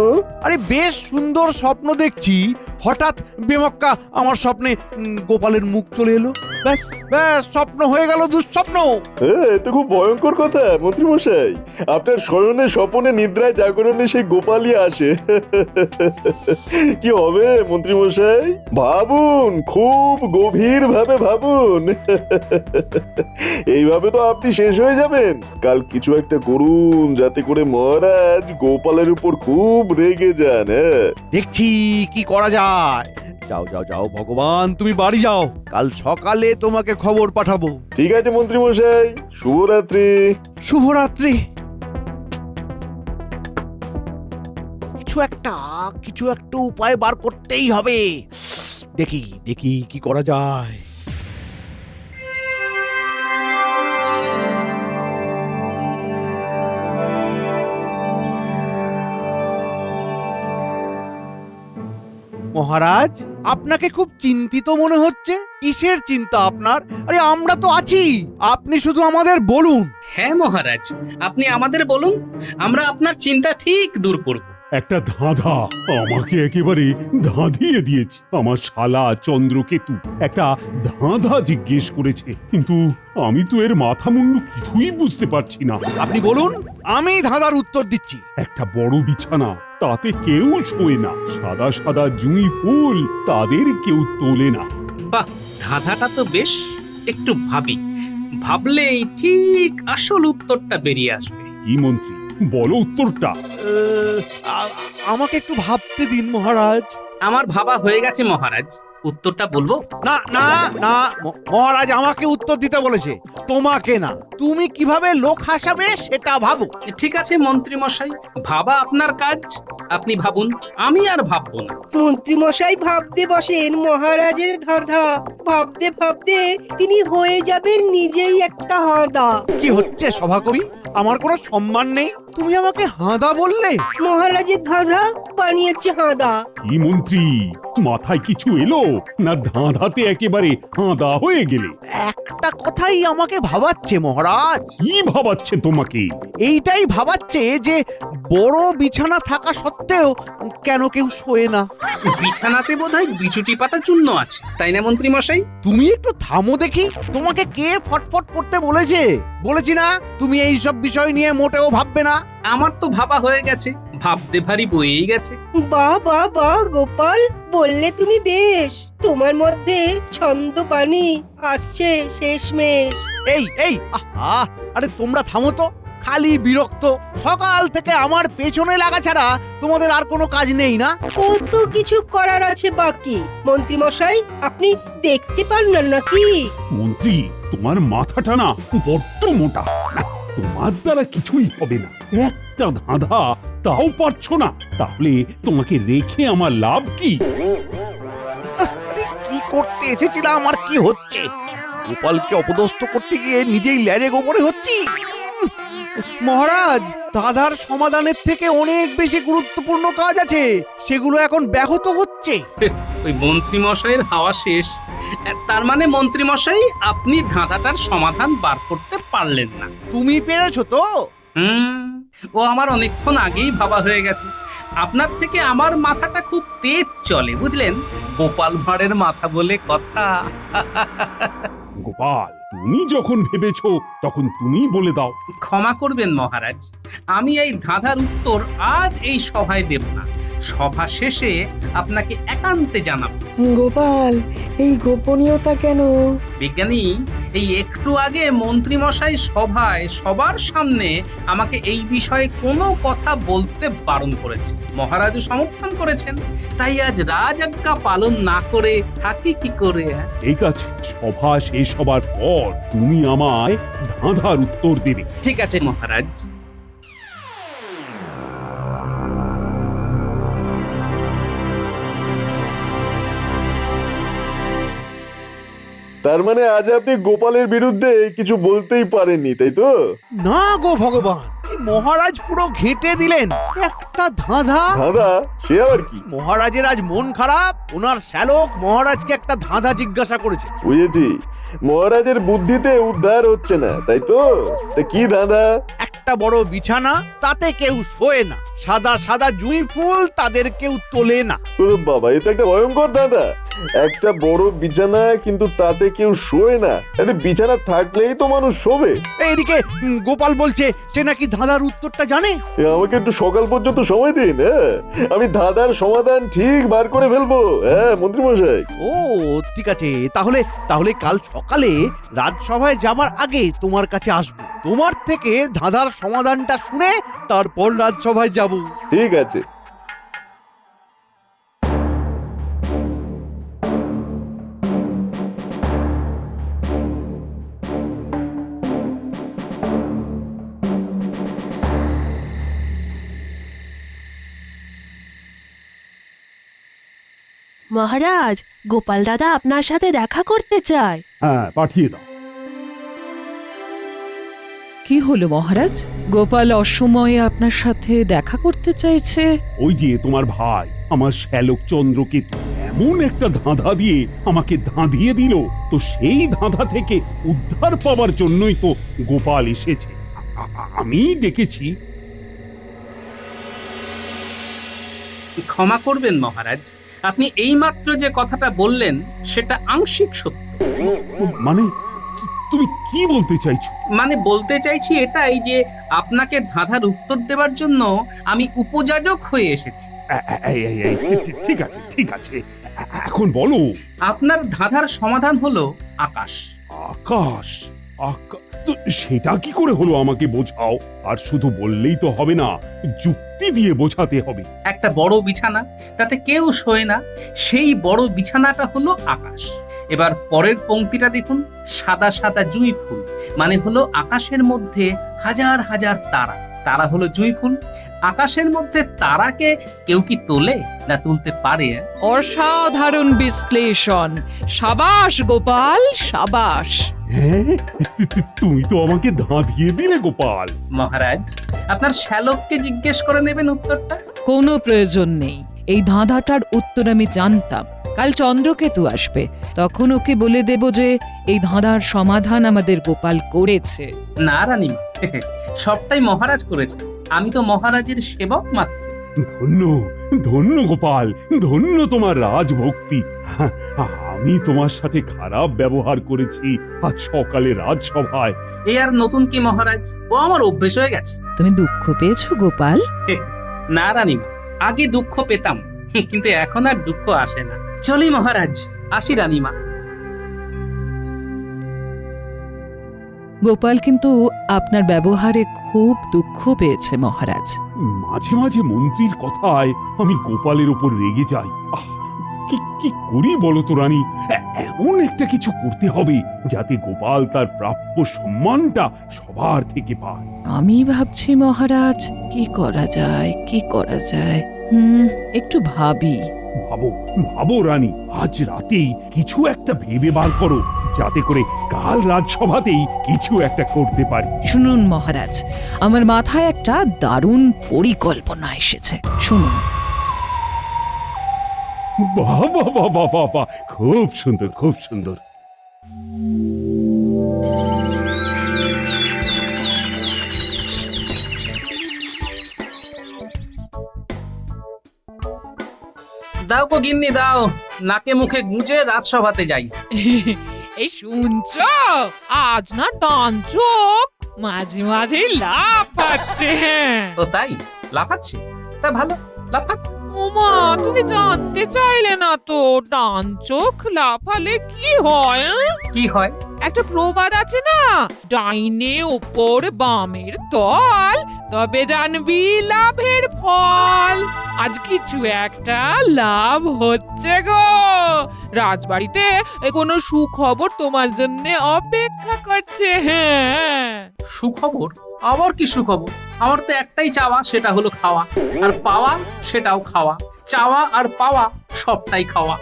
আরে বেশ সুন্দর স্বপ্ন দেখছি, হঠাৎ বেমক্কা আমার স্বপ্নে গোপালের মুখ চলে এলো। ব্যাস ব্যাস, স্বপ্ন হয়ে গেল দুঃস্বপ্ন। এ তো খুব ভয়ঙ্কর কথা মন্ত্রীমশাই। আপনার শয়নে, স্বপনে, নিদ্রায়, জাগরণে সেই গোপালই আসে। কি হবে মন্ত্রীমশাই? ভাবুন, খুব গভীর ভাবে ভাবুন। এইভাবে তো আপনি শেষ হয়ে যাবেন। কাল কিছু একটা করুন যাতে করে মহারাজ গোপালের উপর খুব রেগে যান। দেখছি কি করা যায়। যাও যাও যাও ভগবান, তুমি বাড়ি যাও, কাল সকালে তোমাকে খবর পাঠাবো। ঠিক আছে মন্ত্রীমশাই, শুভরাত্রি। শুভরাত্রি। কিছু একটা উপায় বার করতেই হবে। দেখি দেখি কি করা যায়। মহারাজ, আপনাকে খুব চিন্তিত মনে হচ্ছে। কিসের চিন্তা আপনার? আরে আমরা তো আছি, আপনি শুধু আমাদের বলুন। হ্যাঁ মহারাজ, আপনি আমাদের বলুন, আমরা আপনার চিন্তা ঠিক দূর করব। একটা ধাঁধা আমাকে একেবারে ধাঁধিয়ে দিয়েছে। আমার শালা চন্দ্রকেতু একটা ধাঁধা জিজ্ঞেস করেছে, কিন্তু আমি তো এর মাথা মুন্ডু কিছুই বুঝতে পারছি না। আপনি বলুন, আমি ধাঁধার উত্তর দিচ্ছি। একটা বড় বিছানা, তাতে কেউ শোয় না। সাদা সাদা জুঁই ফুল, তাদের কেউ তোলে না। বাহ, ধাঁধাটা তো বেশ। একটু ভাবি, ভাবলেই ঠিক আসল উত্তরটা বেরিয়ে আসবে। কি মন্ত্রী, বলো উত্তরটা। আমাকে একটু ভাবতে দিন মহারাজ। আমার ভাবা হয়ে গেছে মহারাজ, উত্তরটা বলবো? না না না, মহারাজ আমাকে উত্তর দিতে বলেছে, তোমাকে না। তুমি কিভাবে লোক হাসাবে সেটা ভাবো। ঠিক আছে মন্ত্রী মশাই, ভাবা আপনার কাজ, আপনি ভাবুন, আমি আর ভাববো না। মন্ত্রী মশাই ভাবতে বসেন মহারাজের ধাঁধা, ভাবতে ভাবতে তিনি হয়ে যাবেন নিজেই একটা হাঁদা। কি হচ্ছে সভাকবি? আমার কোনো সম্মান নেই, তুমি আমাকে হাঁদা বললে? মহারাজের ধাঁধা বানিয়েছে হাঁদা। কি মন্ত্রী, মাথায় কিছু এলো না ধাঁধাতে একেবারে হাঁদা হয়ে গেলে? একটা কথাই আমাকে ভাবাচ্ছে মহারাজ। কি ভাবাচ্ছে তোমাকে? এইটাই ভাবাচ্ছে যে বড় বিছানা থাকা সত্ত্বেও কেন কেউ শোয় না? বিছানাতে বোধহয় বিচুটি পাতা চূর্ণ আছে, তাই না মন্ত্রী মশাই? তুমি একটু থামো দেখি। তোমাকে কে ফটফট করতে বলেছে? বলেছি না তুমি এই সব বিষয় নিয়ে মোটেও ভাববে না। আমার তো ভাবা হয়ে গেছে, ভাবতে ভারী বয়েই গেছে। বাহ বাহ বাহ গোপাল, বললে তুমি বেশ। তোমার মধ্যে ছন্দ পানি আসছে শেষমেশ। এই এই আহা, আরে তোমরা থামো তো, খালি বিরক্ত। সকাল থেকে আমার পেছনে লাগা ছাড়া তোমাদের আর কোনো কাজ নেই না? কত কিছু করার আছে বাকি। মন্ত্রী মশাই, আপনি দেখতে পান না নাকি? মন্ত্রী, তোমার মাথাটা না বড্ড মোটা। না, তোমার দ্বারা কিছুই হবে না। একটা ধাঁধা তাও পারছো না, তাহলে তোমাকে রেখে আমার লাভ কি? কি করতে এসেছিলাম আর কি হচ্ছে? গোপালকে অপদস্থ করতে গিয়ে নিজেই ল্যারে গোবরে হচ্ছি। মহারাজ, ধাঁধার সমাধানের থেকে অনেক বেশি গুরুত্বপূর্ণ কাজ আছে, সেগুলো এখন ব্যাহত হচ্ছে। ওই মন্ত্রী মশাইয়ের হাওয়া শেষ। তার মানে মন্ত্রী মশাই, আপনি ধাঁধাটার সমাধান বার করতে পারলেন না। তুমি পেরেছো তো? ও আমার অনেকক্ষণ আগেই ভাবা হয়ে গেছে। আপনার থেকে আমার মাথাটা খুব তেজ চলে, বুঝলেন? গোপাল ভাঁড়ের মাথা বলে কথা। গোপাল, তুমি যখন ভেবেছো তখন তুমি বলে দাও। ক্ষমা করবেন মহারাজ, আমি এই ধাঁধার উত্তর আজ এই সভায় দেব না। সভা শেষে আপনাকে একান্তে জানাবো। গোপাল, এই গোপনীয়তা কেন? বিজ্ঞানী, এই একটু আগে মন্ত্রী মশাই সভায় সবার সামনে আমাকে এই বিষয়ে কোনো কথা বলতে বারণ করেছে। মহারাজও সমর্থন করেছেন, তাই আজ রাজআজ্ঞা পালন না করে থাকি কি করে? ঠিক আছে, সভা শেষ হবার পর তুমি আমায় ধাঁধার উত্তর দেবে। ঠিক আছে মহারাজ। তার মানে আজ আপনি গোপালের বিরুদ্ধে কিছু বলতেই পারেননি, তাই তো? না গো ভগবান, এই মহারাজ পুরো ঘেঁটে দিলেন। একটা ধাঁধা। ধাঁধা? সে আবার কি? মহারাজের আজ মন খারাপ, ওনার শ্যালক মহারাজকে একটা ধাঁধা জিজ্ঞাসা করেছে। বুঝেছি, মহারাজের বুদ্ধিতে উদ্ধার হচ্ছে না, তাই তো? তা কি ধাঁধা? একটা বড় বিছানা, তাতে কেউ শোয় না। সাদা সাদা জুঁই ফুল, তাদের কেউ তোলে না। ওরে বাবা, এ তো একটা ভয়ঙ্কর ধাঁধা। একটা বড় বিছানা, কিন্তু তাতে কেউ শোয় না। আরে বিছানা থাকলেই তো মানুষ শোবে। এইদিকে গোপাল বলছে সে নাকি ধাঁধার উত্তরটা জানে। আমাকে একটু সকাল পর্যন্ত সময় দিন, হ্যাঁ? আমি ধাঁধার সমাধান ঠিক বার করে ফেলবো, হ্যাঁ মন্ত্রী মশাই। ও ঠিক আছে, তাহলে তাহলে কাল সকালে রাজসভায় যাবার আগে তোমার কাছে আসবো। তোমার থেকে ধাঁধার সমাধানটা শুনে তারপর রাজসভায় যাব। ঠিক আছে। মহারাজ, গোপাল দাদা আপনার সাথে দেখা করতে চায়। হ্যাঁ, পাঠিয়ে দাও। কি হলো মহারাজ? গোপাল অসময়ে আপনার সাথে দেখা করতে চাইছে? ওই যে তোমার ভাই, আমার শ্যালক চন্দ্রকেতু এমন একটা ধাঁধা দিয়ে আমাকে ধাঁধিয়ে দিল, তো সেই ধাঁধা থেকে উদ্ধার পাওয়ার জন্যই তো গোপাল এসেছে। আমি ডেকেছি। ক্ষমা করবেন মহারাজ, আপনি এইমাত্র যে কথাটা বললেন সেটা আংশিক সত্য। মানে তুমি কি বলতে চাইছো? মানে বলতে চাইছি এটাই যে আপনাকে ধাঁধার উত্তর দেওয়ার জন্য আমি উপযাজক হয়ে এসেছি। ঠিক আছে, ঠিক আছে, এখন বলো। আপনার ধাঁধার সমাধান হলো আকাশ। আকাশ? তো সেটা কি করে হলো আমাকে বোঝাও। আর শুধু বললেই তো হবে না, যুক্তি দিয়ে বোঝাতে হবে। একটা বড় বিছানা, তাতে কেউ শোয় না, সেই বড় বিছানাটা হলো আকাশ। এবার পরের পংক্তিটা দেখুন, সাদা সাদা জুঁই ফুল, মানে হলো আকাশের মধ্যে হাজার হাজার তারা। তারা হলো জুঁই ফুল। আকাশের মধ্যে তারাকে কেউ কি তোলে না তুলতে পারে? অসাধারণ বিশ্লেষণ, সাবাস গোপাল, সাবাস। হ্যাঁ, তুমি তো আমাকে ধাঁধিয়ে দিলে গোপাল। মহারাজ, আপনার শ্যালককে জিজ্ঞেস করে নেবেন উত্তরটা। কোনো প্রয়োজন নেই, এই ধাঁধাটার উত্তর আমি জানতাম। কাল চন্দ্রকেতু আসবে, তখন ওকে বলে দেব যে এই ধাঁধার সমাধান আমাদের গোপাল করেছে। না রানীমা, সবটাই মহারাজ করেছে। আমি তো মহারাজের সেবক মাত্র। ধন্য ধন্য গোপাল, ধন্য তোমার রাজভক্তি। আমি তোমার সাথে খারাপ ব্যবহার করেছি আজ সকালে রাজসভায়। এ আর নতুন কি মহারাজ, ও আমার অভ্যেস হয়ে গেছে। তুমি দুঃখ পেয়েছো গোপাল? না রানীমা, আগে দুঃখ পেতাম, কিন্তু এখন আর দুঃখ আসে না। চলি মহারাজ, আসি রানীমা। গোপাল কিন্তু আপনার ব্যবহারে খুব দুঃখ পেয়েছে মহারাজ। মাঝে মাঝে মন্ত্রীর কথায় আমি গোপালের উপর রেগে যাই। কি কি করি বলো তো রানী? এমন একটা কিছু করতে হবে যাতে গোপাল তার প্রাপ্য সম্মানটা সবার থেকে পায়। আমি ভাবছি মহারাজ, কি করা যায়, কি করা যায়। একটু ভাবি। ভাবো ভাবো রানী, আজ রাতেই কিছু একটা ভেবে বার করো যাতে করে কাল রাজসভাতেই কিছু একটা করতে পারি। শুনুন মহারাজ, আমার মাথায় একটা দারুণ পরিকল্পনা এসেছে, শুনুন। বাহ বাহ বাহ বাহ বাহ বাহ, খুব সুন্দর, খুব সুন্দর। দাও গো গিন্নি দাও, নাকে মুখে গুঁজে রাজসভাতে যাই। এই শুনছো, আজ না ডান চোখ মাঝে মাঝে লাফাচ্ছে। ও তাই, লাফাচ্ছে? তা ভালো, লাফাক। ওমা, তুমি জানতে চাইলে না তো ডান চোখ লাফালে কি হয়? কি হয়? একটা প্রবাদ আছে না, ডাইনে ওপর বামের তল, তবে জানবি লাভের ফল। আজ কিছু একটা লাভ হচ্ছে গো। রাজবাড়িতে কোনো সুখবর তোমার জন্য অপেক্ষা করছে। হ্যাঁ, সুখবর? আবার কি সুখবর? আমার তো একটাই চাওয়া, সেটা হলো খাওয়া, আর পাওয়া সেটাও খাওয়া। চাওয়া আর পাওয়া সবটাই খাওয়া।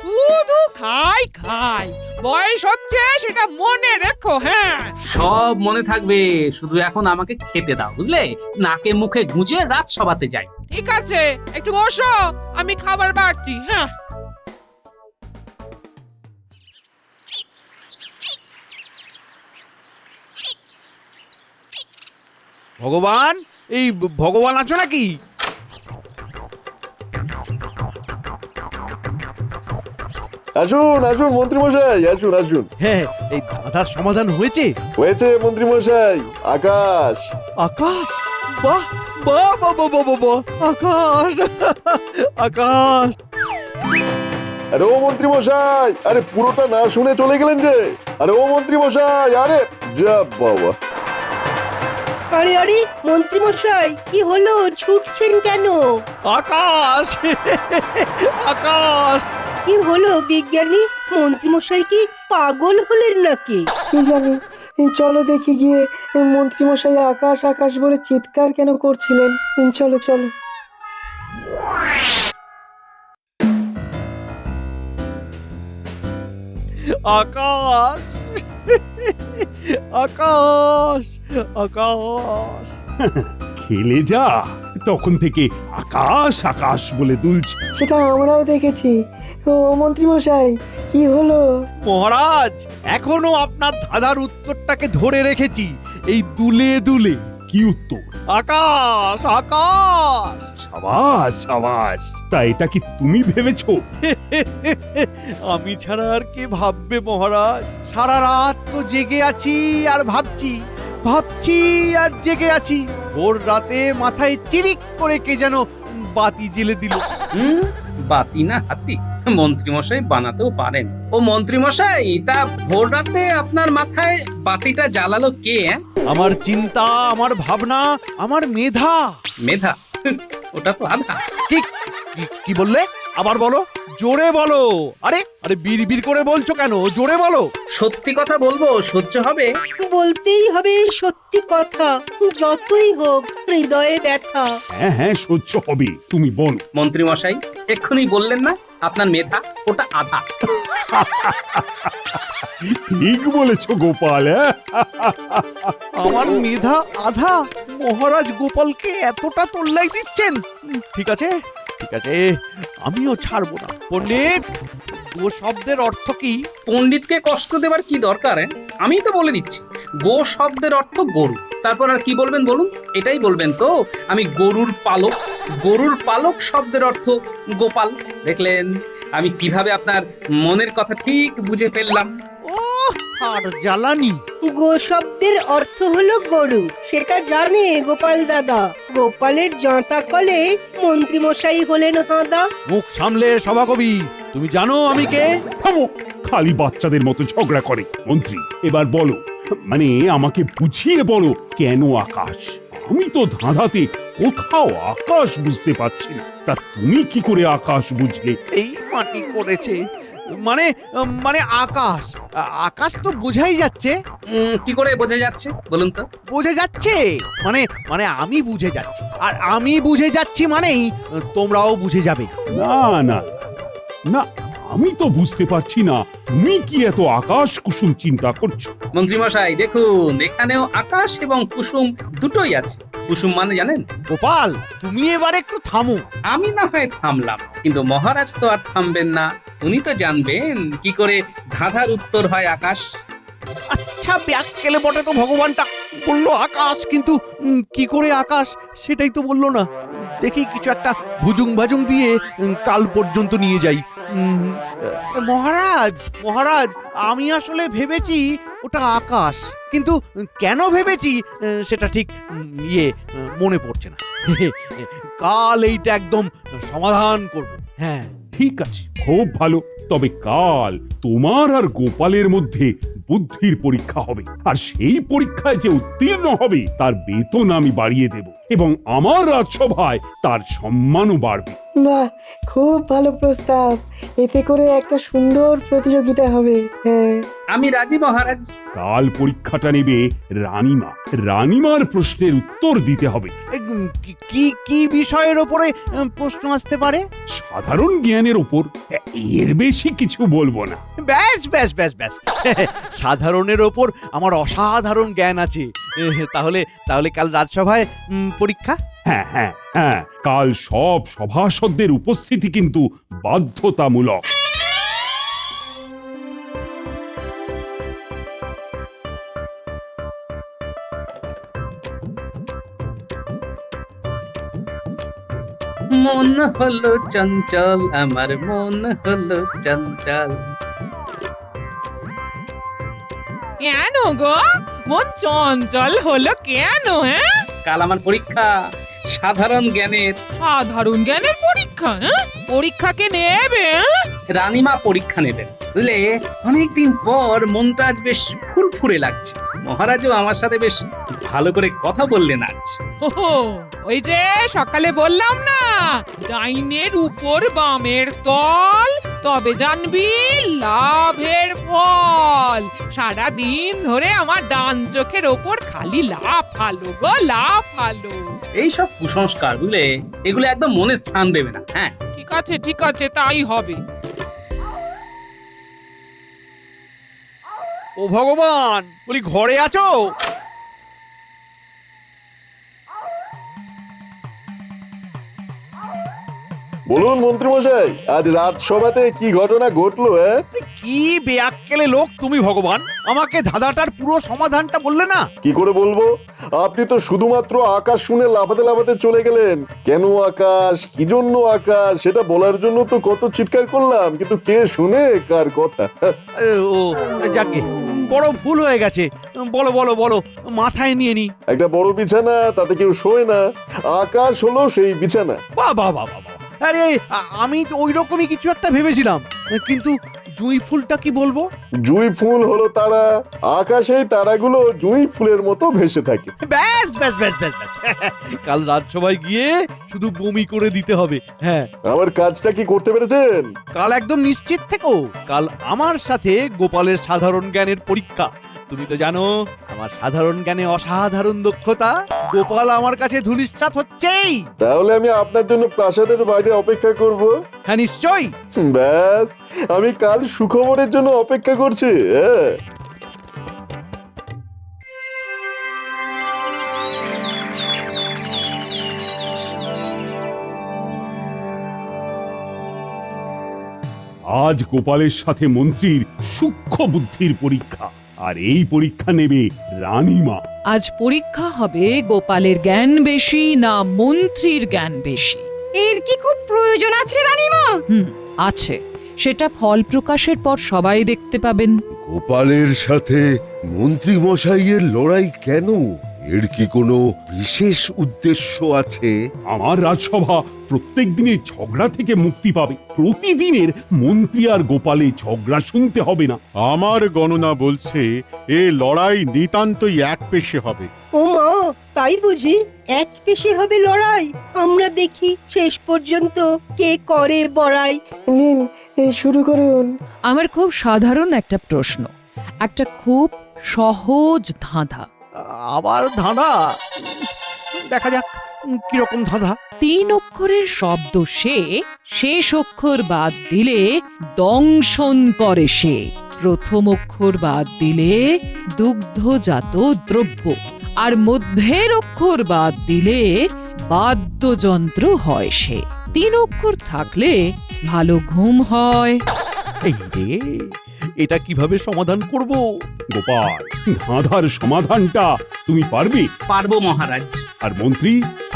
শুধু খাই খাই, বয়স হচ্ছে সেটা মনে রেখো। হ্যাঁ, সব মনে থাকবে, শুধু এখন আমাকে খেতে দাও, বুঝলে? নাকে মুখে গুঁজে রাজসভাতে যাই। ঠিক আছে, একটু বসো, আমি খাবার বাড়ছি। হ্যাঁ, ভগবান, এই ভগবান আছো নাকি? আসুন আসুন মন্ত্রী মশাই, আসুন আসুন। হ্যাঁ, এই ধাঁধার সমাধান হয়েছে? হয়েছে মন্ত্রী মশাই। আকাশ। আকাশ? বাহ বাহ বাহ বাহ বাহ বাহ, আকাশ আকাশ। আরে ও মন্ত্রী মশাই, আরে পুরোটা না শুনে চলে গেলেন যে। আরে ও মন্ত্রী মশাই, আরে যা বাবা। আরে আরে মন্ত্রী মশাই, কি হলো, ছুটছেন কেন? আকাশ আকাশ। কি হলো বিজ্ঞানী? মন্ত্রী মশাই কি পাগল হলেন নাকি? কি জানি, চলো দেখি গিয়ে মন্ত্রী মশাই আকাশ আকাশ বলে চিৎকার কেন করছিলেন। চলো চলো। আকাশ আকাশ আকাশ। খেলে যা, তখন থেকে আকাশ আকাশ বলে দুলছে। সেটা আমরাও দেখেছি। ও মন্ত্রী মশাই, কি হলো? মহারাজ, এখনো আপনার ধাঁধার উত্তরটাকে ধরে রেখেছি, এই দুলে দুলে। কি উত্তর? আকাশ আকাশ। সাবাস সাবাস। তা এটা কি তুমি ভেবেছো? আমি ছাড়া আর কে ভাববে মহারাজ? সারা রাত তো জেগে আছি আর ভাবছি, ভাবছি আর জেগে আছি। ভোর রাতে মাথায় চিরিক করে কে যেন বাতি জ্বেলে দিল। বাতি না হাতি, মন্ত্রী মশাই বানাতেও পারেন। ও মন্ত্রী মশাই, তা ভোর রাতে আপনার মাথায় বাতিটা জ্বালালো কে? আমার চিন্তা, আমার ভাবনা, আমার মেধা। মেধা? ওটা তো আধা। কি বললে? আবার বলো, জোরে বলো। আরে আরে বিড়বিড় করে বলছো কেন? জোরে বলো। সত্যি কথা বলবো, সহ্য হবে? বলতেই হবে সত্যি কথা, যতই হোক হৃদয়ে ব্যথা। হ্যাঁ হ্যাঁ, সহ্য হবে, তুমি বলো। মন্ত্রী মশাই, এক্ষুনি বললেন না আপনার মেধা ওটা আধা। ঠিক বলেছো গোপাল। আমার মেধা আধা? মহারাজ গোপালকে এতটা তোল্লাই দিচ্ছেন? ঠিক আছে ঠিক আছে, আমিও ছাড়বো না। পণ্ডিত, ও শব্দের অর্থ কি? পণ্ডিতকে কষ্ট দেবার কি দরকার? আমি তো বলে দিচ্ছি, গো শব্দের অর্থ গরু। তারপর আর কি বলবেন বলুন? এটাই বলবেন তো, আমি গরুর পালক। গরুর পালক শব্দের অর্থ গোপাল। দেখলেন আমি কিভাবে আপনার মনের কথা ঠিক বুঝে ফেললাম। আর জ্বালানি। গো শব্দের অর্থ হলো গরু, সেটা জানে গোপাল দাদা। গোপালের জাঁতা কলে মন্ত্রী মশাই হলেন হাঁদা। মুখ সামলে সভাকবি, তুমি জানো আমি কে? থামো, খালি বাচ্চাদের মতো ঝগড়া করে। মন্ত্রী, এবার বলো, মানে আমাকে বুঝিয়ে বলো, কেন আকাশ? আমি তো ধাঁধাতে কোথাও আকাশ বুঝতে পারছি না, তা তুমি কি করে আকাশ বুঝলে? এই মাটি করেছে, মানে মানে আকাশ। আকাশ তো বোঝাই যাচ্ছে। কি করে বোঝা যাচ্ছে বলুন তো? বোঝা যাচ্ছে মানে মানে আমি বুঝে যাচ্ছি, আর আমি বুঝে যাচ্ছি মানেই তোমরাও বুঝে যাবে। না না না, আমি তো বুঝতে পারছি না তুমি কি এত আকাশ কুসুম চিন্তা করছো। মন্ত্রী মশাই দেখুন, এখানেও আকাশ এবং কুসুম দুটোই আছে। কুসুম মানে জানেন? গোপাল, তুমি এবার একটু থামো। আমি না হয় থামলাম, কিন্তু মহারাজ তো আর থামবেন না। উনি তো জানবেন কি করে ধাঁধার উত্তর হয় আকাশ। আচ্ছা, ব্যাককেলে বটে তো, ভগবানটা বললো আকাশ, কিন্তু কি করে আকাশ সেটাই তো বললো না। দেখি কিছু একটা ভুজুং ভাজুং দিয়ে কাল পর্যন্ত নিয়ে যাই। মহারাজ মহারাজ, আমি আসলে ভেবেছি ওটা আকাশ, কিন্তু কেন ভেবেছি সেটা ঠিক মনে পড়ছে না। কাল এইটা একদম সমাধান করব। হ্যাঁ ঠিক আছে, খুব ভালো। তবে কাল তোমার আর গোপালের মধ্যে বুদ্ধির পরীক্ষা হবে, আর সেই পরীক্ষায় যে উত্তীর্ণ হবে তার বেতন আমি বাড়িয়ে দেব, এবং আমার রাজসভায় তার সম্মানও বাড়বে। বাহ, খুব ভালো প্রস্তাব। এতে করে একটা সুন্দর প্রতিযোগিতা হবে। হ্যাঁ, আমি রাজি মহারাজ। কাল পরীক্ষাটা নেবে রানীমা। রানীমার প্রশ্নের উত্তর দিতে হবে। কি কি বিষয়ের ওপরে প্রশ্ন আসতে পারে? সাধারণ জ্ঞানের ওপর, এর বেশি কিছু বলবো না। ব্যাস ব্যাস ব্যাস ব্যাস, সাধারণের ওপর আমার অসাধারণ জ্ঞান আছে। তাহলে তাহলে কাল রাজসভায় পরীক্ষা। হ্যাঁ হ্যাঁ হ্যাঁ, কাল সব সভাসদদের উপস্থিতি কিন্তু বাধ্যতামূলক। মন হলো চঞ্চল, আমার মন হলো চঞ্চল। কেন গো, মন চঞ্চল হলো কেন? হ্যাঁ, কাল আমার পরীক্ষা সাধারণ জ্ঞানের। সাধারণ জ্ঞানের পরীক্ষা? পরীক্ষা কে নেবে? রানীমা পরীক্ষা নেবেন, বুঝলে? অনেকদিন পর মনটা আজ বেশ ফুরফুরে লাগছে। মহারাজও আমার সাথে বেশ ভালো করে কথা বললেন আজ। ওই যে সকালে বললাম না, ডাইনের উপর বামের তল, তবে জানবি লাভের ফল। সারা দিন ধরে আমার ডান চোখের ওপর খালি লাভ আলো গো, লাভ আলো। এইসব কুসংস্কার, বুঝলে, এগুলো একদম মনে স্থান দেবে না। হ্যাঁ ঠিক আছে, তাই হবে। ও ভগবান, বলি ঘরে আছো? বলুন মন্ত্রী মশাই, আজ রাজসভাতে কি ঘটনা ঘটলো? কি বেয়াক্কেলে লোক তুমি ভগবান, আমাকে ধাঁধাটার পুরো সমাধানটা বললে না। কি করে বলবো? আপনি তো শুধুমাত্র আকাশ শুনে লাফাতে লাফাতে চলে গেলেন। কেন আকাশ, কি জন্য আকাশ, সেটা বলার জন্য তো কত চিৎকার করলাম, কিন্তু কে শুনে কার কথা? ও যাকে, বড় ভুল হয়ে গেছে। বলো বলো বলো, মাথায় নিয়ে নি। একটা বড় বিছানা, তাতে কেউ শোয় না। আকাশ হলো সেই বিছানা। বাহ বাহ বাহ বাহ। আরে আমি তো ওই রকমই কিছু একটা ভেবেছিলাম, কিন্তু জুঁই ফুলটা কি বলবো? জুঁই ফুল হলো তারা, আকাশেই তারাগুলো জুঁই ফুলের মতো ভেসে থাকে। ব্যাস ব্যাস ব্যাস ব্যাস ব্যাস, কাল রাজসভায় গিয়ে শুধু বমি করে দিতে হবে। হ্যাঁ, আমার কাজটা কি করতে পেরেছেন? কাল একদম নিশ্চিত থেকো, কাল আমার সাথে গোপালের সাধারণ জ্ঞানের পরীক্ষা। তুমি তো জানো আমার সাধারণ জ্ঞানে অসাধারণ দক্ষতা। গোপাল আমার কাছে ধূলিসাৎ হচ্ছেই। তাহলে আমি আপনার জন্য প্রাসাদের বাইরে অপেক্ষা করব। হ্যাঁ নিশ্চয়ই। ব্যাস, আমি কাল সুখবরের জন্য অপেক্ষা করছি। আজ গোপালের সাথে মন্ত্রীর সূক্ষ্ম বুদ্ধির পরীক্ষা। আর এই পরীক্ষা নেবে রানীমা। আজ পরীক্ষা হবে গোপালের জ্ঞান বেশি না মন্ত্রীর জ্ঞান বেশি। এর কি খুব প্রয়োজন আছে রানীমা? আছে, সেটা ফল প্রকাশের পর সবাই দেখতে পাবেন। গোপালের সাথে মন্ত্রী মশাইয়ের লড়াই কেন? এর কি কোনো বিশেষ উদ্দেশ্য আছে? আমার রাজসভা প্রত্যেক দিনের ঝগড়া থেকে মুক্তি পাবে। প্রতিদিনের মন্ত্রী আর গোপালে ঝগড়া শুনতে হবে না। আমার গণনা বলছে এ লড়াই নিতান্তই এক পেশে হবে। ও মা, তাই বুঝি এক পেশে হবে লড়াই? আমরা দেখি শেষ পর্যন্ত কে করে বড়াই। নিন, শুরু করুন। আমার খুব সাধারণ একটা প্রশ্ন, একটা খুব সহজ ধাঁধা। আবার ধাঁধা? দেখা যাক কিরকম ধাঁধা। 3 অক্ষরের শব্দ সে, শেষ অক্ষর বাদ দিলে দংশন করে সে, প্রথম অক্ষর বাদ দিলে দুগ্ধজাত দ্রব্য, আর মধ্যের অক্ষর বাদ দিলে বাদ্যযন্ত্র হয় সে। 3 অক্ষর থাকলে ভালো ঘুম হয়। এই রে, এটা কিভাবে সমাধান করব? গোপাল, ধাঁধার সমাধানটা তুমি পারবে? পারবো মহারাজ। আর মন্ত্রী?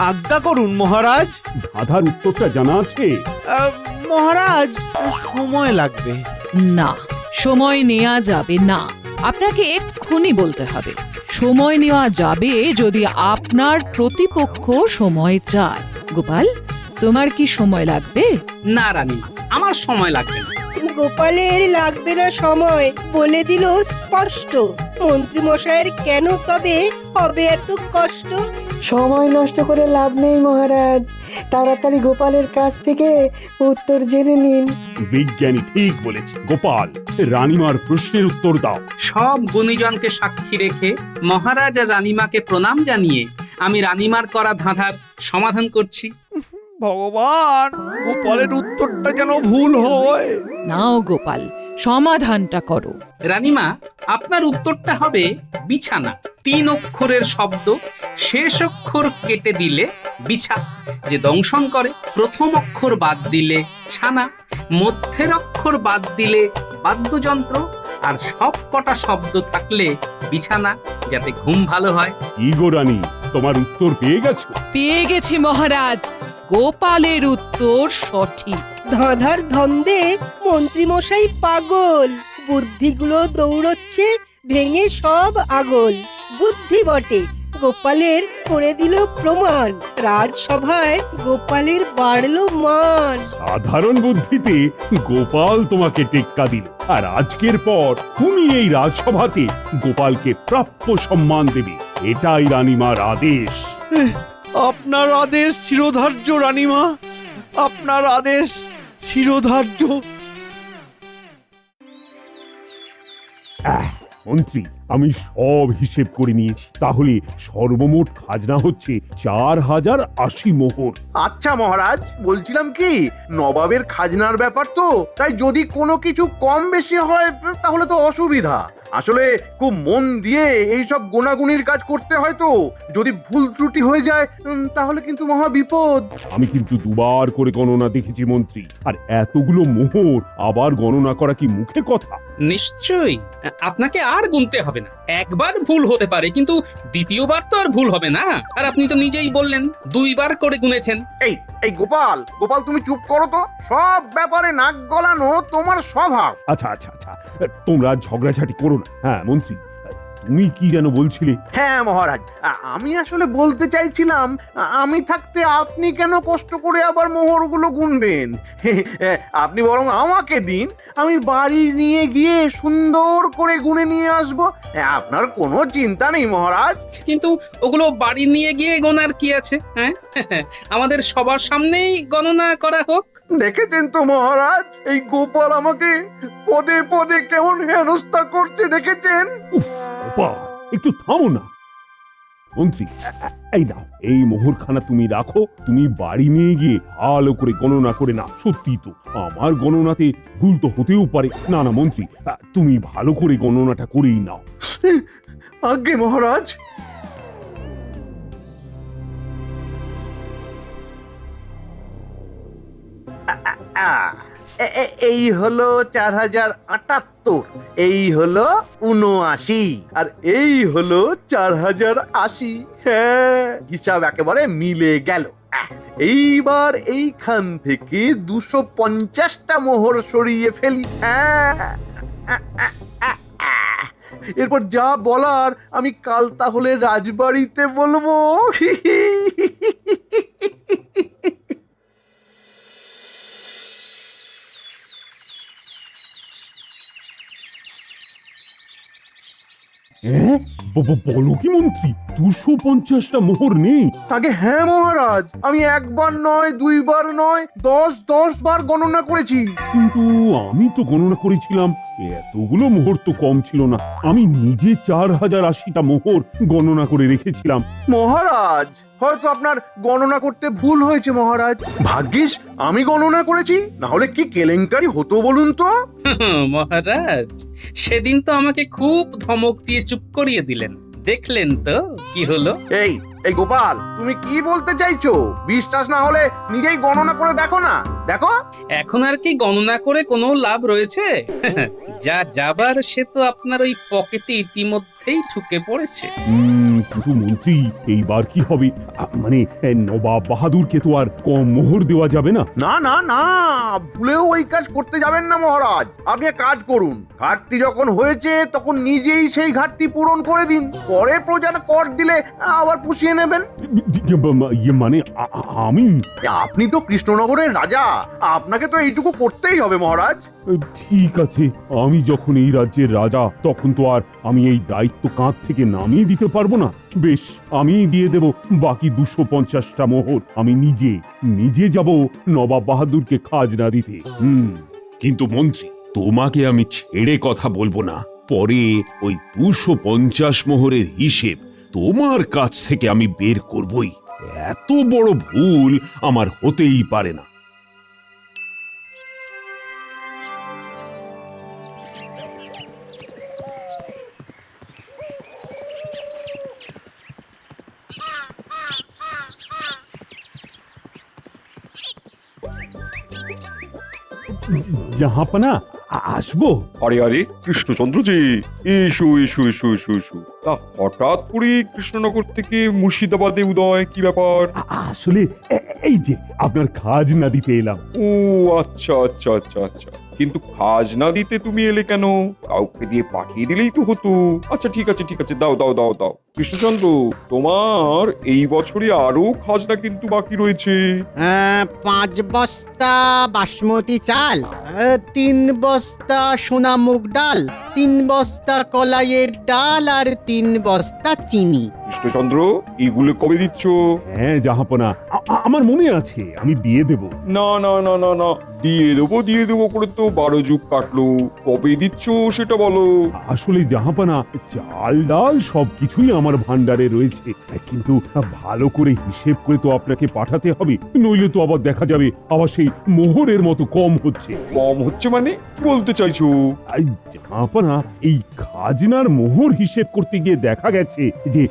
আজ্ঞা করুন মহারাজ। ধাঁধার উত্তরটা জানা আছে? মহারাজ, সময় লাগবে। না, সময় নেওয়া যাবে না। আপনাকে এক্ষুনি বলতে হবে। সময় নেওয়া যাবে যদি আপনার প্রতিপক্ষ সময় চায়। গোপাল, তোমার কি সময় লাগবে? না রানীমা, আমার সময় লাগবে না। গোপালের লাগবে না সময় বলে দিল স্পষ্ট। মন্ত্রী মশাইয়ের কেন তবে হবে এত কষ্ট? সময় নষ্ট করে লাভ নেই মহারাজ, তাড়াতাড়ি গোপালের কাছ থেকে উত্তর জেনে নিন। বিজ্ঞানী ঠিক বলেছে। গোপাল, রানীমার প্রশ্নের উত্তর দাও। সব গুণীজনকে সাক্ষী রেখে মহারাজ আর রানীমাকে প্রণাম জানিয়ে আমি রানীমার করা ধাঁধার সমাধান করছি। ভগবান, গোপালের উত্তরটা যেন ভুল হয়। নাও গোপাল, সমাধানটা করো। রানীমা, আপনার উত্তরটা হবে বিছানা। 3 অক্ষরের শব্দ, শেষ অক্ষর কেটে দিলে বিছা, যে দংশন করে। প্রথম অক্ষর বাদ দিলে ছানা, মধ্যের অক্ষর বাদ দিলে বাদ্যযন্ত্র, আর সব কটা শব্দ থাকলে বিছানা, যাতে ঘুম ভালো হয়। ইগো রানী, তোমার উত্তর পেয়ে গেছো? পেয়ে গেছি মহারাজ, গোপালের উত্তর সঠিক। ধাঁধার ধন্দে মন্ত্রী মশাই পাগল, বুদ্ধিগুলো দৌড়চ্ছে ভেঙে সব আগল। বুদ্ধি বটে, গোপালের করে দিল প্রমাণ, রাজসভায় গোপালের বাড়লো মান। সাধারণ বুদ্ধিতে গোপাল তোমাকে টেক্কা দিল, আর আজকের পর তুমি এই রাজসভাতে গোপালকে প্রাপ্য সম্মান দেবে। এটাই রানীমার আদেশ। আপনার আদেশ চিরধার্য রানীমা, আপনার আদেশ চিরধার্য। মন্ত্রী, আমি সব হিসেব করে নিয়েছি। তাহলে সর্বমোট খাজনা হচ্ছে 4080 মোহর। আচ্ছা মহারাজ, বলছিলাম কি, নবাবের খাজনার ব্যাপার তো, তাই যদি কোনো কিছু কম বেশি হয় তাহলে তো অসুবিধা। আসলে খুব মন দিয়ে এইসব গোনাগুনির কাজ করতে হয় তো, যদি ভুল ত্রুটি হয়ে যায় তাহলে কিন্তু মহা বিপদ। আমি কিন্তু 2 বার করে গণনা দেখেছি মন্ত্রী, আর এতগুলো মোহর আবার গণনা করা কি মুখের কথা? নিশ্চয়ই আপনাকে আর গুনতে হবে না। একবার ভুল হতে পারে, কিন্তু দ্বিতীয়বার তো আর ভুল হবে না। আর আপনি তো নিজেই বললেন 2 বার করে গুনেছেন। এই এই গোপাল, গোপাল তুমি চুপ করো তো, সব ব্যাপারে নাক গলানো তোমার স্বভাব। আচ্ছা আচ্ছা আচ্ছা, তোমরা ঝগড়াঝাটি করো না। হ্যাঁ মন্ত্রী, তুমি কি যেন বলছিলে? হ্যাঁ মহারাজ, আমি আসলে বলতে চাইছিলাম, আমি থাকতে আপনি কেন কষ্ট করে আবার মোহরগুলো গুনবেন? আপনি বরং আমাকে দিন, আমি বাড়ি নিয়ে গিয়ে সুন্দর করে গুনে নিয়ে আসব। আপনার কোনো চিন্তা নেই মহারাজ। কিন্তু ওগুলো বাড়ি নিয়ে গিয়ে গোনার কি আছে? হ্যাঁ, আমাদের সবার সামনেই গণনা করা হোক। দেখেছেন তো মহারাজ, এই গোপাল আমাকে পদে পদে কেমন হেনস্থা করছে, দেখেছেন? গোপাল, একটু থামো না। মন্ত্রী, এই দাও, এই মোহরখানা তুমি রাখো। তুমি বাড়ি নিয়ে গিয়ে ভালো করে গণনা করে নাও। সত্যি তো, আমার গণনাতে ভুল তো হতেও পারে। না না মন্ত্রী, তুমি ভালো করে গণনাটা করেই নাও। আজ্ঞে মহারাজ। এই হলো 4078, এই হলো 79, আর এই হলো 4080। হ্যাঁ, হিসাব একেবারে মিলে গেল। এইবার এইখান থেকে 250টা মোহর সরিয়ে ফেলি। হ্যাঁ, এরপর যা বলার আমি কাল তাহলে রাজবাড়িতে বলবো। হ্যাঁ, বলো কি মন্ত্রী, 250টা মোহর নেই? আগে হ্যাঁ মহারাজ, আমি একবার নয়, দুইবার নয়, 10 বার গণনা করেছি। কিন্তু আমি তো গণনা করেছিলাম এতগুলো মোহর তো কম ছিল না। আমি নিজে 4080টা মোহর গণনা করে রেখেছিলাম। মহারাজ, হয়তো আপনার গণনা করতে ভুল হয়েছে মহারাজ। ভাগ্যিস আমি গণনা করেছি, না হলে কি কেলেঙ্কারি হতো বলুন তো। মহারাজ, সেদিন তো আমাকে খুব ধমক দিয়ে চুপ করিয়ে দিলেন, দেখলেন তো কি হলো? এই গোপাল, তুমি কি বলতে চাইছো? বিশ্বাস না হলে নিজেই গণনা করে দেখো না, দেখো। এখন আর কি গণনা করে কোনো লাভ রয়েছে? যা যাবার সে তো আপনার ওই পকেটে ইতিমধ্যেই ঢুকে পড়েছে। কিন্তু মন্ত্রী, এইবার কি হবে? মানে নবাব বাহাদুরকে তো আর কম মোহর দেওয়া যাবে না। না না না, ভুলেও ওই কাজ করতে যাবেন না মহারাজ। আপনি এক কাজ করুন, ঘাটতি যখন হয়েছে তখন নিজেই সেই ঘাটতি পূরণ করে দিন, পরে প্রজারা কর দিলে আবার পুষিয়ে নেবেন। মানে আপনি তো কৃষ্ণনগরের রাজা, আপনাকে তো এইটুকু করতেই হবে মহারাজ। ঠিক আছে, আমি যখন এই রাজ্যের রাজা, তখন তো আর আমি এই দায়িত্ব কাঁধ থেকে নামিয়ে দিতে পারবো না। বেশ, আমি দিয়ে দেব বাকি 250টা মোহর। আমি নিজে যাব নবাব বাহাদুরকে খাজনা দিতে। কিন্তু মন্ত্রী, তোমাকে আমি ছেড়ে কথা বলবো না। পরে ওই 250 মোহরের হিসেব তোমার কাছ থেকে আমি বের করবই। এত বড় ভুল আমার হতেই পারে না। জাহাপনা, আসবো? আরে আরে, কৃষ্ণচন্দ্র জি, এসো এসো এসো এসো এসো। তা হঠাৎ করে কৃষ্ণনগর থেকে মুর্শিদাবাদে উদয়, কি ব্যাপার? আসলে এই যে আপনার খাজনা দিতে এলাম। ও আচ্ছা আচ্ছা আচ্ছা আচ্ছা, কিন্তু খাজনা দিতে তুমি এলে কেন? কাউকে দিয়ে পাঠিয়ে দিলেই তো হতো। আচ্ছা ঠিক আছে ঠিক আছে, দাও দাও দাও দাও। কৃষ্ণচন্দ্র, তোমার এই বছরে আরো খাজনা কিন্তু বাকি রয়েছে। 5 বস্তা বাসমতি চাল, 3 বস্তা সোনা মুগ ডাল, 3 বস্তা কলাইয়ের ডাল, আর 3 বস্তা চিনি। কৃষ্ণচন্দ্র, এগুলো কবে দিচ্ছ? হ্যাঁ জাহাপনা, আমার মনে আছে, আমি দিয়ে দেব। না না না না না, দিয়ে দেবো করে তো 12 যুগ কাটলো। কবে দিচ্ছ সেটা বলো। আসলে জাহাপনা, চাল ডাল সবকিছুই আমার ভান্ডারে রয়েছে, কিন্তু ভালো করে হিসেব করে তো আপনাকে পাঠাতে হবে, নইলে তো আবার দেখা যাবে আবার সেই মোহরের মতো কম হচ্ছে। কম হচ্ছে মানে কি বলতে চাইছো? জাহাপনা, এই খাজনার মোহর হিসেব করতে গিয়ে দেখা গেছে যে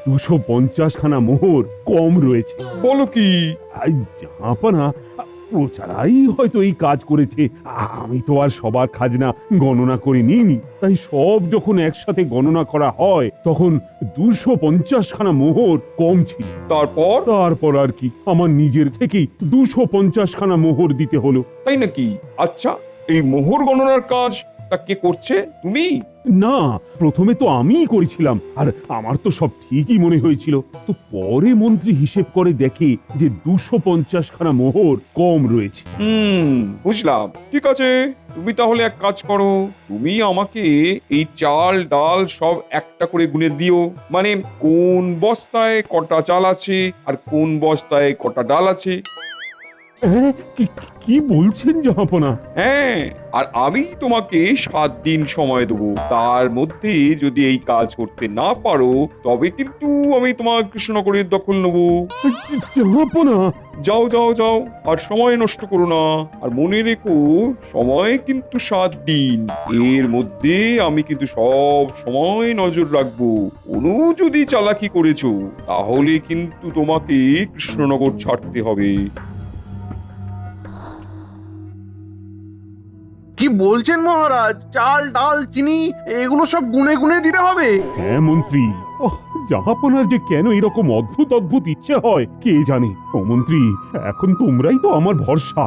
250 খানা মোহর কম রয়েছে। বলো কি? জাহাপনা, প্রচারাই হয়তো এই কাজ করেছে। আমি তো আর সবার খাজনা গণনা করে নিইনি, তাই সব যখন একসাথে গণনা করা হয় তখন 250 খানা মোহর কম ছিল। তারপর আর কি, আমার নিজের থেকেই 250 খানা মোহর দিতে হলো। তাই নাকি? আচ্ছা, এই মোহর গণনার কাজ তা কে করছে? তুমি? না, প্রথমে তো আমিই করেছিলাম, আর আমার তো সব ঠিকই মনে হয়েছিল। তো পরে মন্ত্রী হিসেব করে দেখে যে 250 খানা মোহর কম রয়েছে। বুঝলাম। ঠিক আছে, তুমি তাহলে এক কাজ করো, তুমি আমাকে এই চাল ডাল সব একটা করে গুনে দিও। মানে কোন বস্তায় কটা চাল আছে আর কোন বস্তায় কটা ডাল আছে। কি বলছেন জাহাপনা? হ্যাঁ, আর আমি তোমাকে 7 দিন সময় দেবো। তার মধ্যে যদি এই কাজ করতে না পারো তবে কিন্তু আমি তোমার কৃষ্ণনগরের দখল নেবো। জাহাপনা, যাও যাও যাও, আর সময় নষ্ট করো না। আর মনে রেখো, সময় কিন্তু 7 দিন। এর মধ্যে আমি কিন্তু সব সময় নজর রাখবো। কোনো যদি চালাকি করেছো তাহলে কিন্তু তোমাকে কৃষ্ণনগর ছাড়তে হবে। কি বলছেন মহারাজ? চাল ডাল চিনি এগুলো সব গুনে গুনে দিতে হবে? হ্যাঁ মন্ত্রী, জাহাপনার যে কেন এরকম অদ্ভুত অদ্ভুত ইচ্ছে হয় কে জানে। ও মন্ত্রী, এখন তোমরাই তো আমার ভরসা।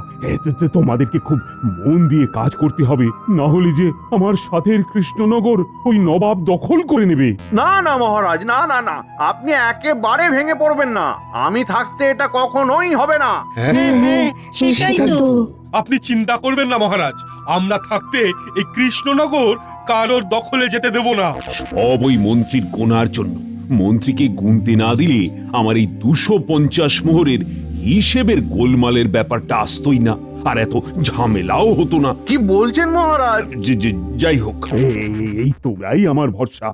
তোমাদেরকে খুব মন দিয়ে কাজ করতে হবে, না হলে যে আমার সাথের কৃষ্ণনগর ওই নবাব দখল করে নেবে। না না মহারাজ, না না না, আপনি একেবারে ভেঙে পড়বেন না। আমি থাকতে এটা কখনোই হবে না। সেটাই তো। আপনি চিন্তা করবেন না মহারাজ, আমরা থাকতে এই কৃষ্ণনগর কারোর দখলে যেতে দেব না। সব ওই মন্ত্রীর গোনার জন্য। মন্ত্রীকে গুনতে না দিলে আমার এই 250 মোহরের হিসেবের গোলমালের ব্যাপারটা আসতোই না, আর এত ঝামেলাও হতো না। কি বলছেন মহারাজ? যাই হোক, এই তোমরাই আমার ভরসা।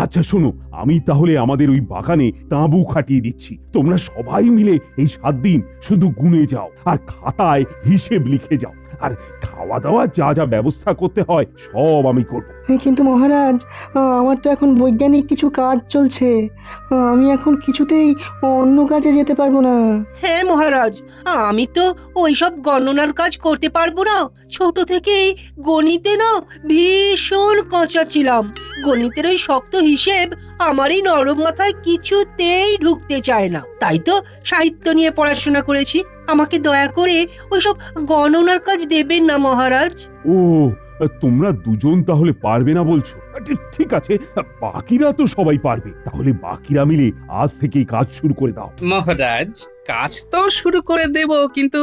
আচ্ছা শোনো, আমি তাহলে আমাদের ওই বাগানে তাঁবু খাটিয়ে দিচ্ছি। তোমরা সবাই মিলে এই 7 দিন শুধু গুনে যাও আর খাতায় হিসেব লিখে যাও, আর খাওয়া দাওয়া যা যা ব্যবস্থা করতে হয় সব আমি করব। কিন্তু মহারাজ, আমার তো এখন বৈজ্ঞানিক কিছু কাজ চলছে, আমি এখন কিছুতেই অন্য কাজে যেতে পারবো না। হ্যাঁ মহারাজ, আমি তো ওইসব গণনার কাজ করতে পারবো না। ছোট থেকেই গণিতে না ভীষণ কাঁচা ছিলাম। গণিতের ওই শক্ত হিসেব আমার এই নরম মাথায় কিছুতেই ঢুকতে চায় না। তাই তো সাহিত্য নিয়ে পড়াশোনা করেছি। আমাকে দয়া করে ওইসব গণনার কাজ দেবেন না মহারাজ। ও, তোমরা দুজন তাহলে পারবে না বলছো? ঠিক আছে, বাকিরা তো সবাই পারবে। তাহলে বাকিরা মিলে আজ থেকেই কাজ শুরু করে দাও। মহারাজ, কাজ তো শুরু করে দেব, কিন্তু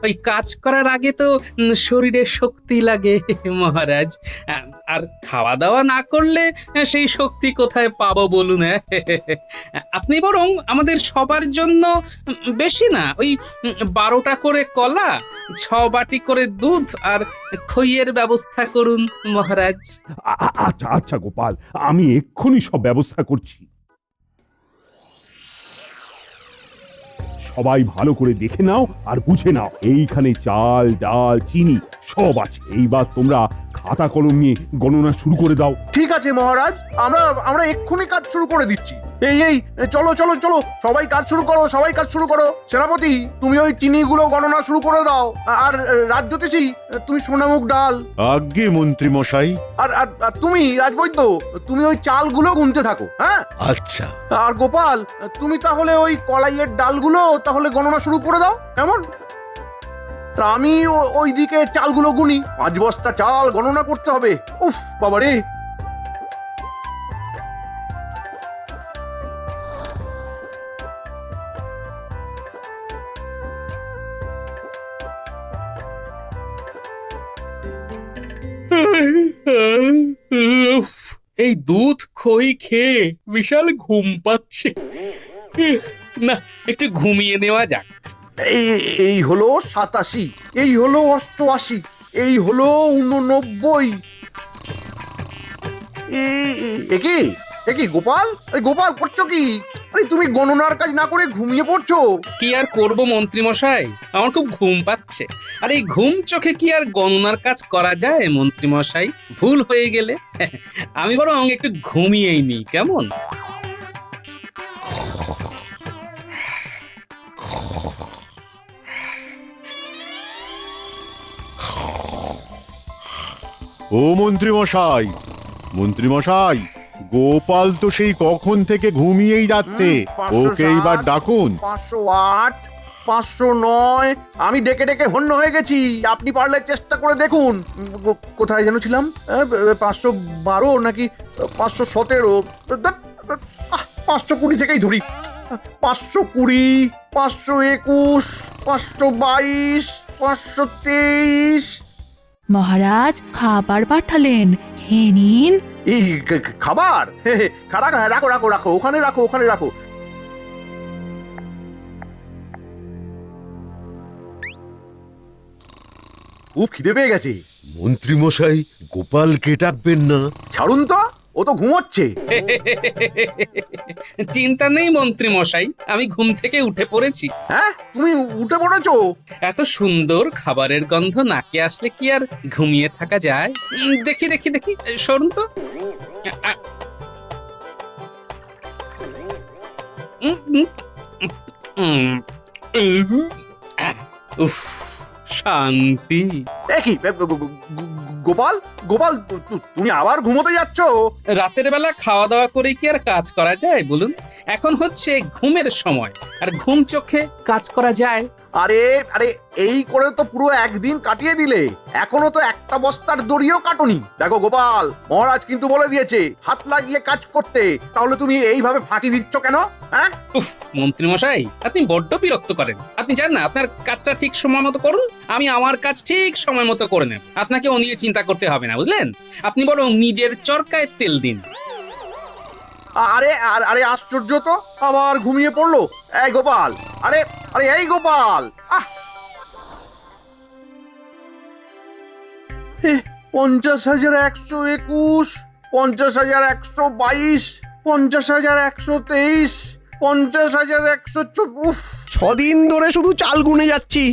ওই কাজ করার আগে তো শরীরে শক্তি লাগে মহারাজ। আর খাওয়া দাওয়া না করলে সেই শক্তি কোথায় পাবো বলুন? আপনি বরং আমাদের সবার জন্য বেশি না, ওই 12টা করে কলা, 6 বাটি করে দুধ আর খইয়ের ব্যবস্থা করুন মহারাজ। আচ্ছা আচ্ছা গোপাল, আমি এক্ষুনি সব ব্যবস্থা করছি। সবাই ভালো করে দেখে নাও আর বুঝে নাও, এইখানে চাল ডাল চিনি সব আছে। এইবার তোমরা খাতা কলম নিয়ে গণনা শুরু করে দাও। ঠিক আছে মহারাজ, আমরা এক্ষুনি কাজ শুরু করে দিচ্ছি। এই চলো চলো চলো, সবাই কাজ শুরু করো, সবাই কাজ শুরু করো। সেনাপতি, তুমি ওই চিনিগুলো গণনা শুরু করে দাও, আর রাজ্যতীষী তুমি সোনামুখ ডাল। আজ্ঞে মন্ত্রী মশাই। আর তুমি রাজবৈদ্য, তুমি ওই চালগুলো গুনতে থাকো। হ্যাঁ আচ্ছা। আর গোপাল, তুমি তাহলে ওই কলাইয়ের ডালগুলো তাহলে গণনা শুরু করে দাও, কেমন? আমি ওইদিকে চালগুলো গুনি। 5 বস্তা চাল গণনা করতে হবে। উফ বাবা রে! এই দুধ খই খেয়ে বিশাল ঘুম পাচ্ছে। না, একটু ঘুমিয়ে নেওয়া যাক। এই হলো 87, এই হলো 88, এই হলো 89। একি গোপাল, গোপাল করছো কি? আরে তুমি গণনার কাজ না করে ঘুমিয়ে পড়ছো। কি আর করব মন্ত্রী মশাই, আমার খুব ঘুম পাচ্ছে। আর এই ঘুম চোখে কি আর গণনার কাজ করা যায় মন্ত্রী মশাই? ভুল হয়ে গেলে আমি বরং একটু ঘুমিয়েই নিই, কেমন? ও মন্ত্রী মশাই, মন্ত্রী মশাই, গোপাল তো সেই কখন থেকে ঘুমিয়েই যাচ্ছে। ওকে এইবার ডাকুন। 508, 509, আমি ডেকে ডেকে হন্য হয়ে গেছি। আপনি পারলে চেষ্টা করে দেখুন। কোথায় যেন ছিলাম? 512 নাকি 517? 520 থেকেই ধরি। 520, 521, 522, 523। মহারাজ খাবার পাঠালেন, খেয়ে নিন। এই খাবার? রাখো রাখো রাখো, ওখানে রাখো, ওখানে রাখো। খুব খিদে পেয়ে গেছে। মন্ত্রী মশাই, গোপালকে ডাকবেন না? ছাড়ুন তো, ও তো ঘুমোচ্ছে। চিন্তা নেই মন্ত্রী মশাই, আমি ঘুম থেকে উঠে পড়েছি। হ্যাঁ, তুমি উঠে পড়েছো? এত সুন্দর খাবারের গন্ধ নাকে আসলে কি আর ঘুমিয়ে থাকা যায়? দেখি দেখি দেখি, সরুন তো। উফ, শান্তি। কি গোপাল গোপাল তুমি আবার ঘুমোতে যাচ্ছ? রাতের বেলা খাওয়া দাওয়া করে কি আর কাজ করা যায় বলুন? এখন হচ্ছে ঘুমের সময়, আর ঘুম চোখে কাজ করা যায়? আরে আরে এই করে তো পুরো একদিন কাটিয়ে দিলে, এখনো তো একটা বস্তার দড়িও কাটুনি। দেখো গোপাল, মহারাজ কিন্তু বলে দিয়েছে হাত লাগিয়ে কাজ করতে, তাহলে তুমি এইভাবে ফাঁকি দিচ্ছ কেন? হ্যাঁ, উফ মন্ত্রী মশাই, আপনি বড্ড বিরক্ত করেন। আপনি জানেন না, আপনার কাজটা ঠিক সময় মতো করুন, আমি আমার কাজ ঠিক সময় মতো করে নেব। আপনাকে ও নিয়ে চিন্তা করতে হবে না, বুঝলেন? আপনি বরং নিজের চরকায় তেল দিন। আরে আরে আশ্চর্য তো, আবার ঘুমিয়ে পড়লো। এই গোপাল, আরে আরে এই গোপাল, 50,121, 50,122, 50,123, 50,124। উফ, 6 দিন ধরে শুধু চাল গুনে যাচ্ছি,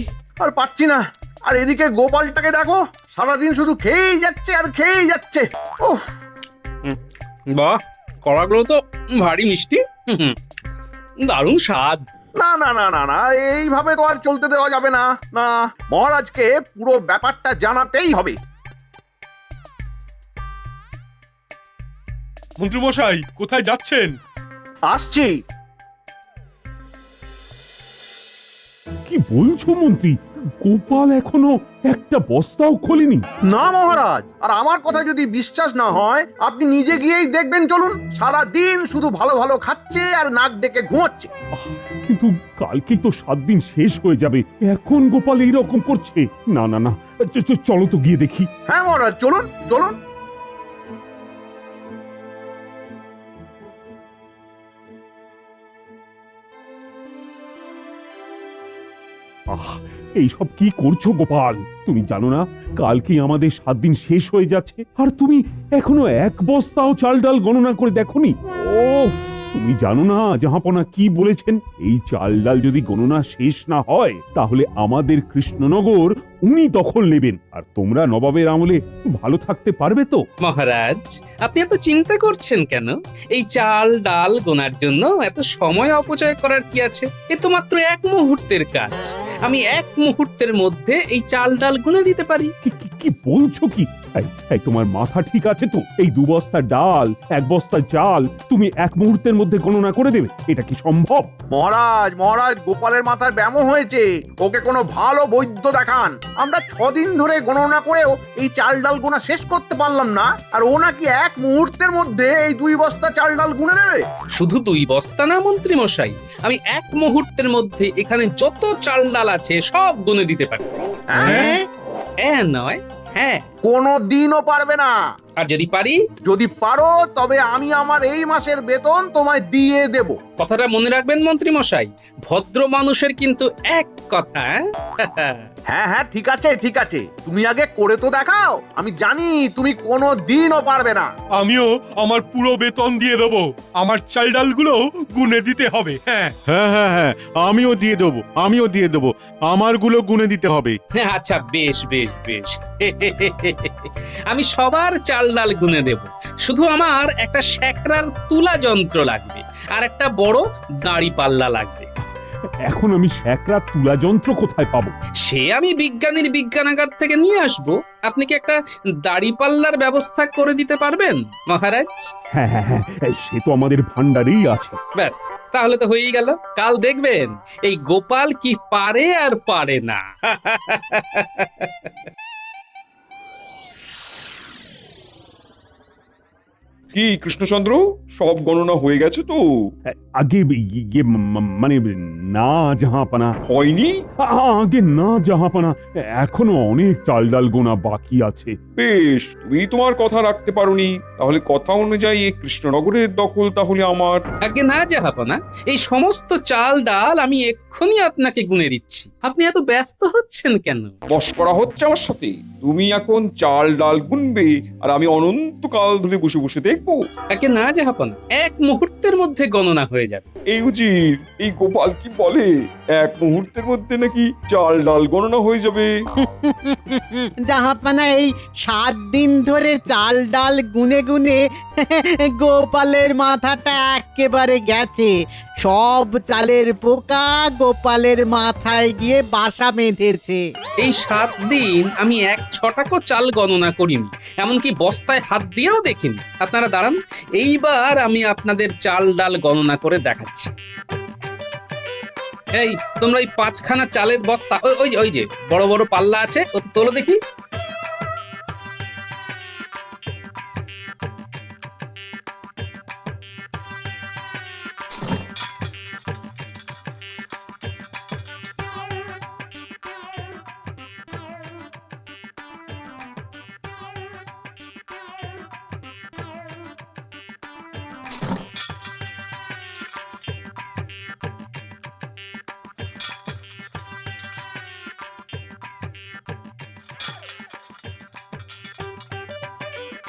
আর পাচ্ছি না। আর এদিকে গোপালটাকে দেখো, সারাদিন শুধু খেয়েই যাচ্ছে আর খেয়েই যাচ্ছে। উফ, বাহ, কলাগুলো তো ভারী মিষ্টি, দারুণ স্বাদ। না না না না না, এইভাবে তো আর চলতে দেওয়া যাবে না। না, মহারাজকে পুরো ব্যাপারটা জানাতেই হবে। মন্ত্রী মশাই কোথায় যাচ্ছেন? আসছি। কি বলছো মন্ত্রী? গোপাল এখনো একটা বস্তাও খোলেনি? না মহারাজ, আর আমার কথা যদি বিশ্বাস না হয় আপনি নিজে গিয়েই দেখবেন, চলুন। সারা দিন শুধু ভালো ভালো খাচ্ছে আর নাক ডেকে ঘুমোচ্ছে। কিন্তু কালকেই তো 7 দিন শেষ হয়ে যাবে, এখন গোপাল এইরকম করছে? না না না, চলো তো গিয়ে দেখি। হ্যাঁ মহারাজ, চলুন চলুন। এইসব কি করছো গোপাল? তুমি জানো না কালকেই আমাদের 7 দিন শেষ হয়ে যাচ্ছে, আর তুমি এখনো এক বস্তাও চাল ডাল গণনা করে দেখোনি? ওফ, তুমি জানো না জাহাপনা কি বলেছেন? এই চাল ডাল যদি গণনা শেষ না হয় তাহলে আমাদের কৃষ্ণনগর উনি দখল নেবেন, আর তোমরা নবাবের আমলে ভালো থাকতে পারবে তো? মহারাজ, আপনি এত চিন্তা করছেন কেন? এই চাল ডাল গোনার জন্য এত সময় অপচয় করার কি আছে? এ তো মাত্র 1 মুহূর্তের কাজ। আমি 1 মুহূর্তের মধ্যে এই চাল ডাল গুনে দিতে পারি। কি বলছো কি? এই তোমার মাথা ঠিক আছে তো? এই 2 বস্তা ডাল 1 বস্তা চাল তুমি 1 মুহূর্তের মধ্যে গণনা করে দেবে? এটা কি সম্ভব? মহারাজ মহারাজ, গোপালের মাথার ব্যামো হয়েছে, ওকে কোনো ভালো বৈদ্য দেখান। আমরা 6 দিন ধরে গণনা করেও এই চাল ডাল গোনা শেষ করতে পারলাম না, আর ও নাকি 1 মুহূর্তের মধ্যে এই 2 বস্তা চাল ডাল গুনে দেবে। শুধু 2 বস্তা না মন্ত্রী মশাই, আমি 1 মুহূর্তের মধ্যে এখানে যত চাল ডাল আছে সব গুনে দিতে পারি। হ্যাঁ নয়, হ্যাঁ। কোনো দিনও পারবে না। আর যদি পারি? যদি পারো তবে আমি আমার এই মাসের বেতন তোমায় দিয়ে দেব। কথাটা মনে রাখবেন মন্ত্রী মশাই, ভদ্র মানুষের কিন্তু এক কথা। হ্যাঁ হ্যাঁ, ঠিক আছে ঠিক আছে, তুমি আগে করে তো দেখাও। আমি জানি তুমি কোনো দিনও পারবে না। আমিও আমার পুরো বেতন দিয়ে দেবো, আমার চাল ডালগুলো গুনে দিতে হবে। হ্যাঁ হ্যাঁ হ্যাঁ হ্যাঁ, আমিও দিয়ে দেবো, আমারগুলো গুনে দিতে হবে। আচ্ছা বেশ বেশ বেশ, আমি সবার চাল ডাল গুনে দেব। শুধু আমার একটা শ্যাকরার তুলা যন্ত্র লাগবে, আর একটা বড় দাড়ি পাল্লা লাগবে। এখন আমি শ্যাকরা তুলা যন্ত্র কোথায় পাবো? সে আমি বিজ্ঞানীর বিজ্ঞানাগার থেকে নিয়ে আসবো। আপনি কি একটা দাড়ি পাল্লার ব্যবস্থা করে দিতে পারবেন মহারাজ? হ্যাঁ হ্যাঁ হ্যাঁ, সে তো আমাদের ভান্ডারেই আছে। ব্যাস, তাহলে তো হয়েই গেল। কাল দেখবেন এই গোপাল কি পারে আর পারে না। কি কৃষ্ণচন্দ্র, সব গণনা হয়ে গেছে তো? আগে মানে না জাহাপানা। হয়নি? আগে না জাহাপানা, এখনো অনেক চাল ডাল গোনা বাকি আছে। বেশ, তুমি তোমার কথা রাখতে পারোনি, তাহলে কথা অনুযায়ী এই কৃষ্ণনগরের দখল তাহলে আমার। আগে না জাহাপনা, এই সমস্ত চাল ডাল আমি এক্ষুনি আপনাকে গুনে দিচ্ছি। আপনি এত ব্যস্ত হচ্ছেন কেন? বশ করা হচ্ছে আমার সাথে? তুমি এখন চাল ডাল গুনবে আর আমি অনন্তকাল ধরে বসে বসে দেখবো? আগে না জাহাপনা, 1 মুহূর্তের মধ্যে গণনা হয়ে যাবে। এই উজির, এই গোপাল কি বলে 1 মুহূর্তের মধ্যে নাকি চাল ডাল গণনা হয়ে যাবে? জাহাপানা, এই 7 দিন ধরে চাল ডাল গুনে গুনে গোপালের মাথাটা একেবারে গেছে। সব চালের পোকা গোপালের মাথায় গিয়ে বাসা বেঁধেছে। এই 7 দিন আমি 1 ছটাকও চাল গণনা করিনি, এমনকি বস্তায় হাত দিয়েও দেখিনি। আপনারা দাঁড়ান, এইবার আমি আপনাদের চাল ডাল গণনা করে দেখাচ্ছি। এই তোমরা ওই 5খানা চালের বস্তা, ওই যে বড় বড় পাল্লা আছে, ওতে তোলো দেখি।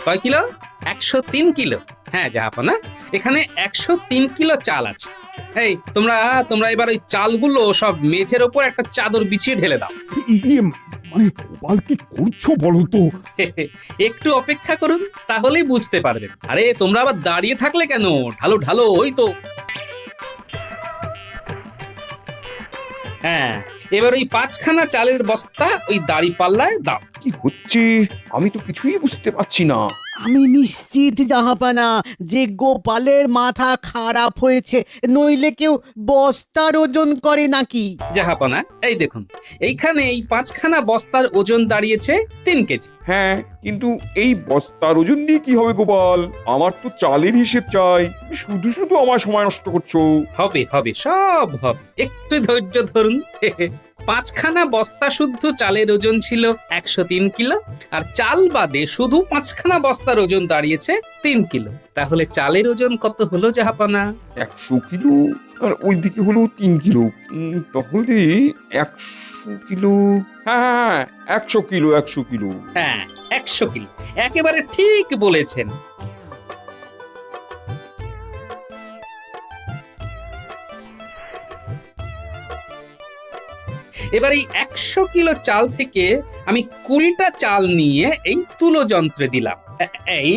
কয় কিলো? 103 কিলো। হ্যাঁ জাহাপনা, এখানে 103 কিলো চাল আছে। এই তোমরা এবার ওই চালগুলো সব মেঝের ওপর একটা চাদর বিছিয়ে ঢেলে দাও। মানে গোপাল কি করছো বলো তো? একটু অপেক্ষা করুন, তাহলেই বুঝতে পারবেন। আরে তোমরা আবার দাঁড়িয়ে থাকলে কেন? ঢালো ঢালো, ওই তো। হ্যাঁ, এবার ওই 5খানা চালের বস্তা ওই দাড়ি পাল্লায় দাও। কি হচ্ছে আমি তো কিছুই বুঝতে পারছি না। আমি নিশ্চিত জাহাপানা যে গোপালের মাথা খারাপ হয়েছে, নইলে কেউ বস্তার ওজন করে নাকি? জাহাপানা, এই দেখুন, এইখানে এই 5খানা বস্তার ওজন দাঁড়িয়েছে 3 কেজি। হ্যাঁ, কিন্তু এই বস্তার ওজন দিয়ে কি হবে গোপাল? আমার তো চালের হিসেব চাই, শুধু শুধু আমার সময় নষ্ট করছো। হবে হবে, সব হবে, একটু ধৈর্য ধরুন। 5খানা বস্তা শুদ্ধ চালের ওজন ছিল 103 কিলো, আর চাল বাদে শুধু 5খানা বস্তার ওজন দাঁড়িয়েছে 3 কিলো। তাহলে চালের ওজন কত হলো জাহাপানা? 100 কিলো, আর ওইদিকে হলো 3 কিলো। তাহলে 100 কিলো। হ্যাঁ, 100 কিলো, 100 কিলো। হ্যাঁ, 100 কিলো, একেবারে ঠিক বলেছেন। এবার এই 100 কিলো চাল থেকে আমি 20টা চাল নিয়ে এই তুলো যন্ত্রে দিলাম। এই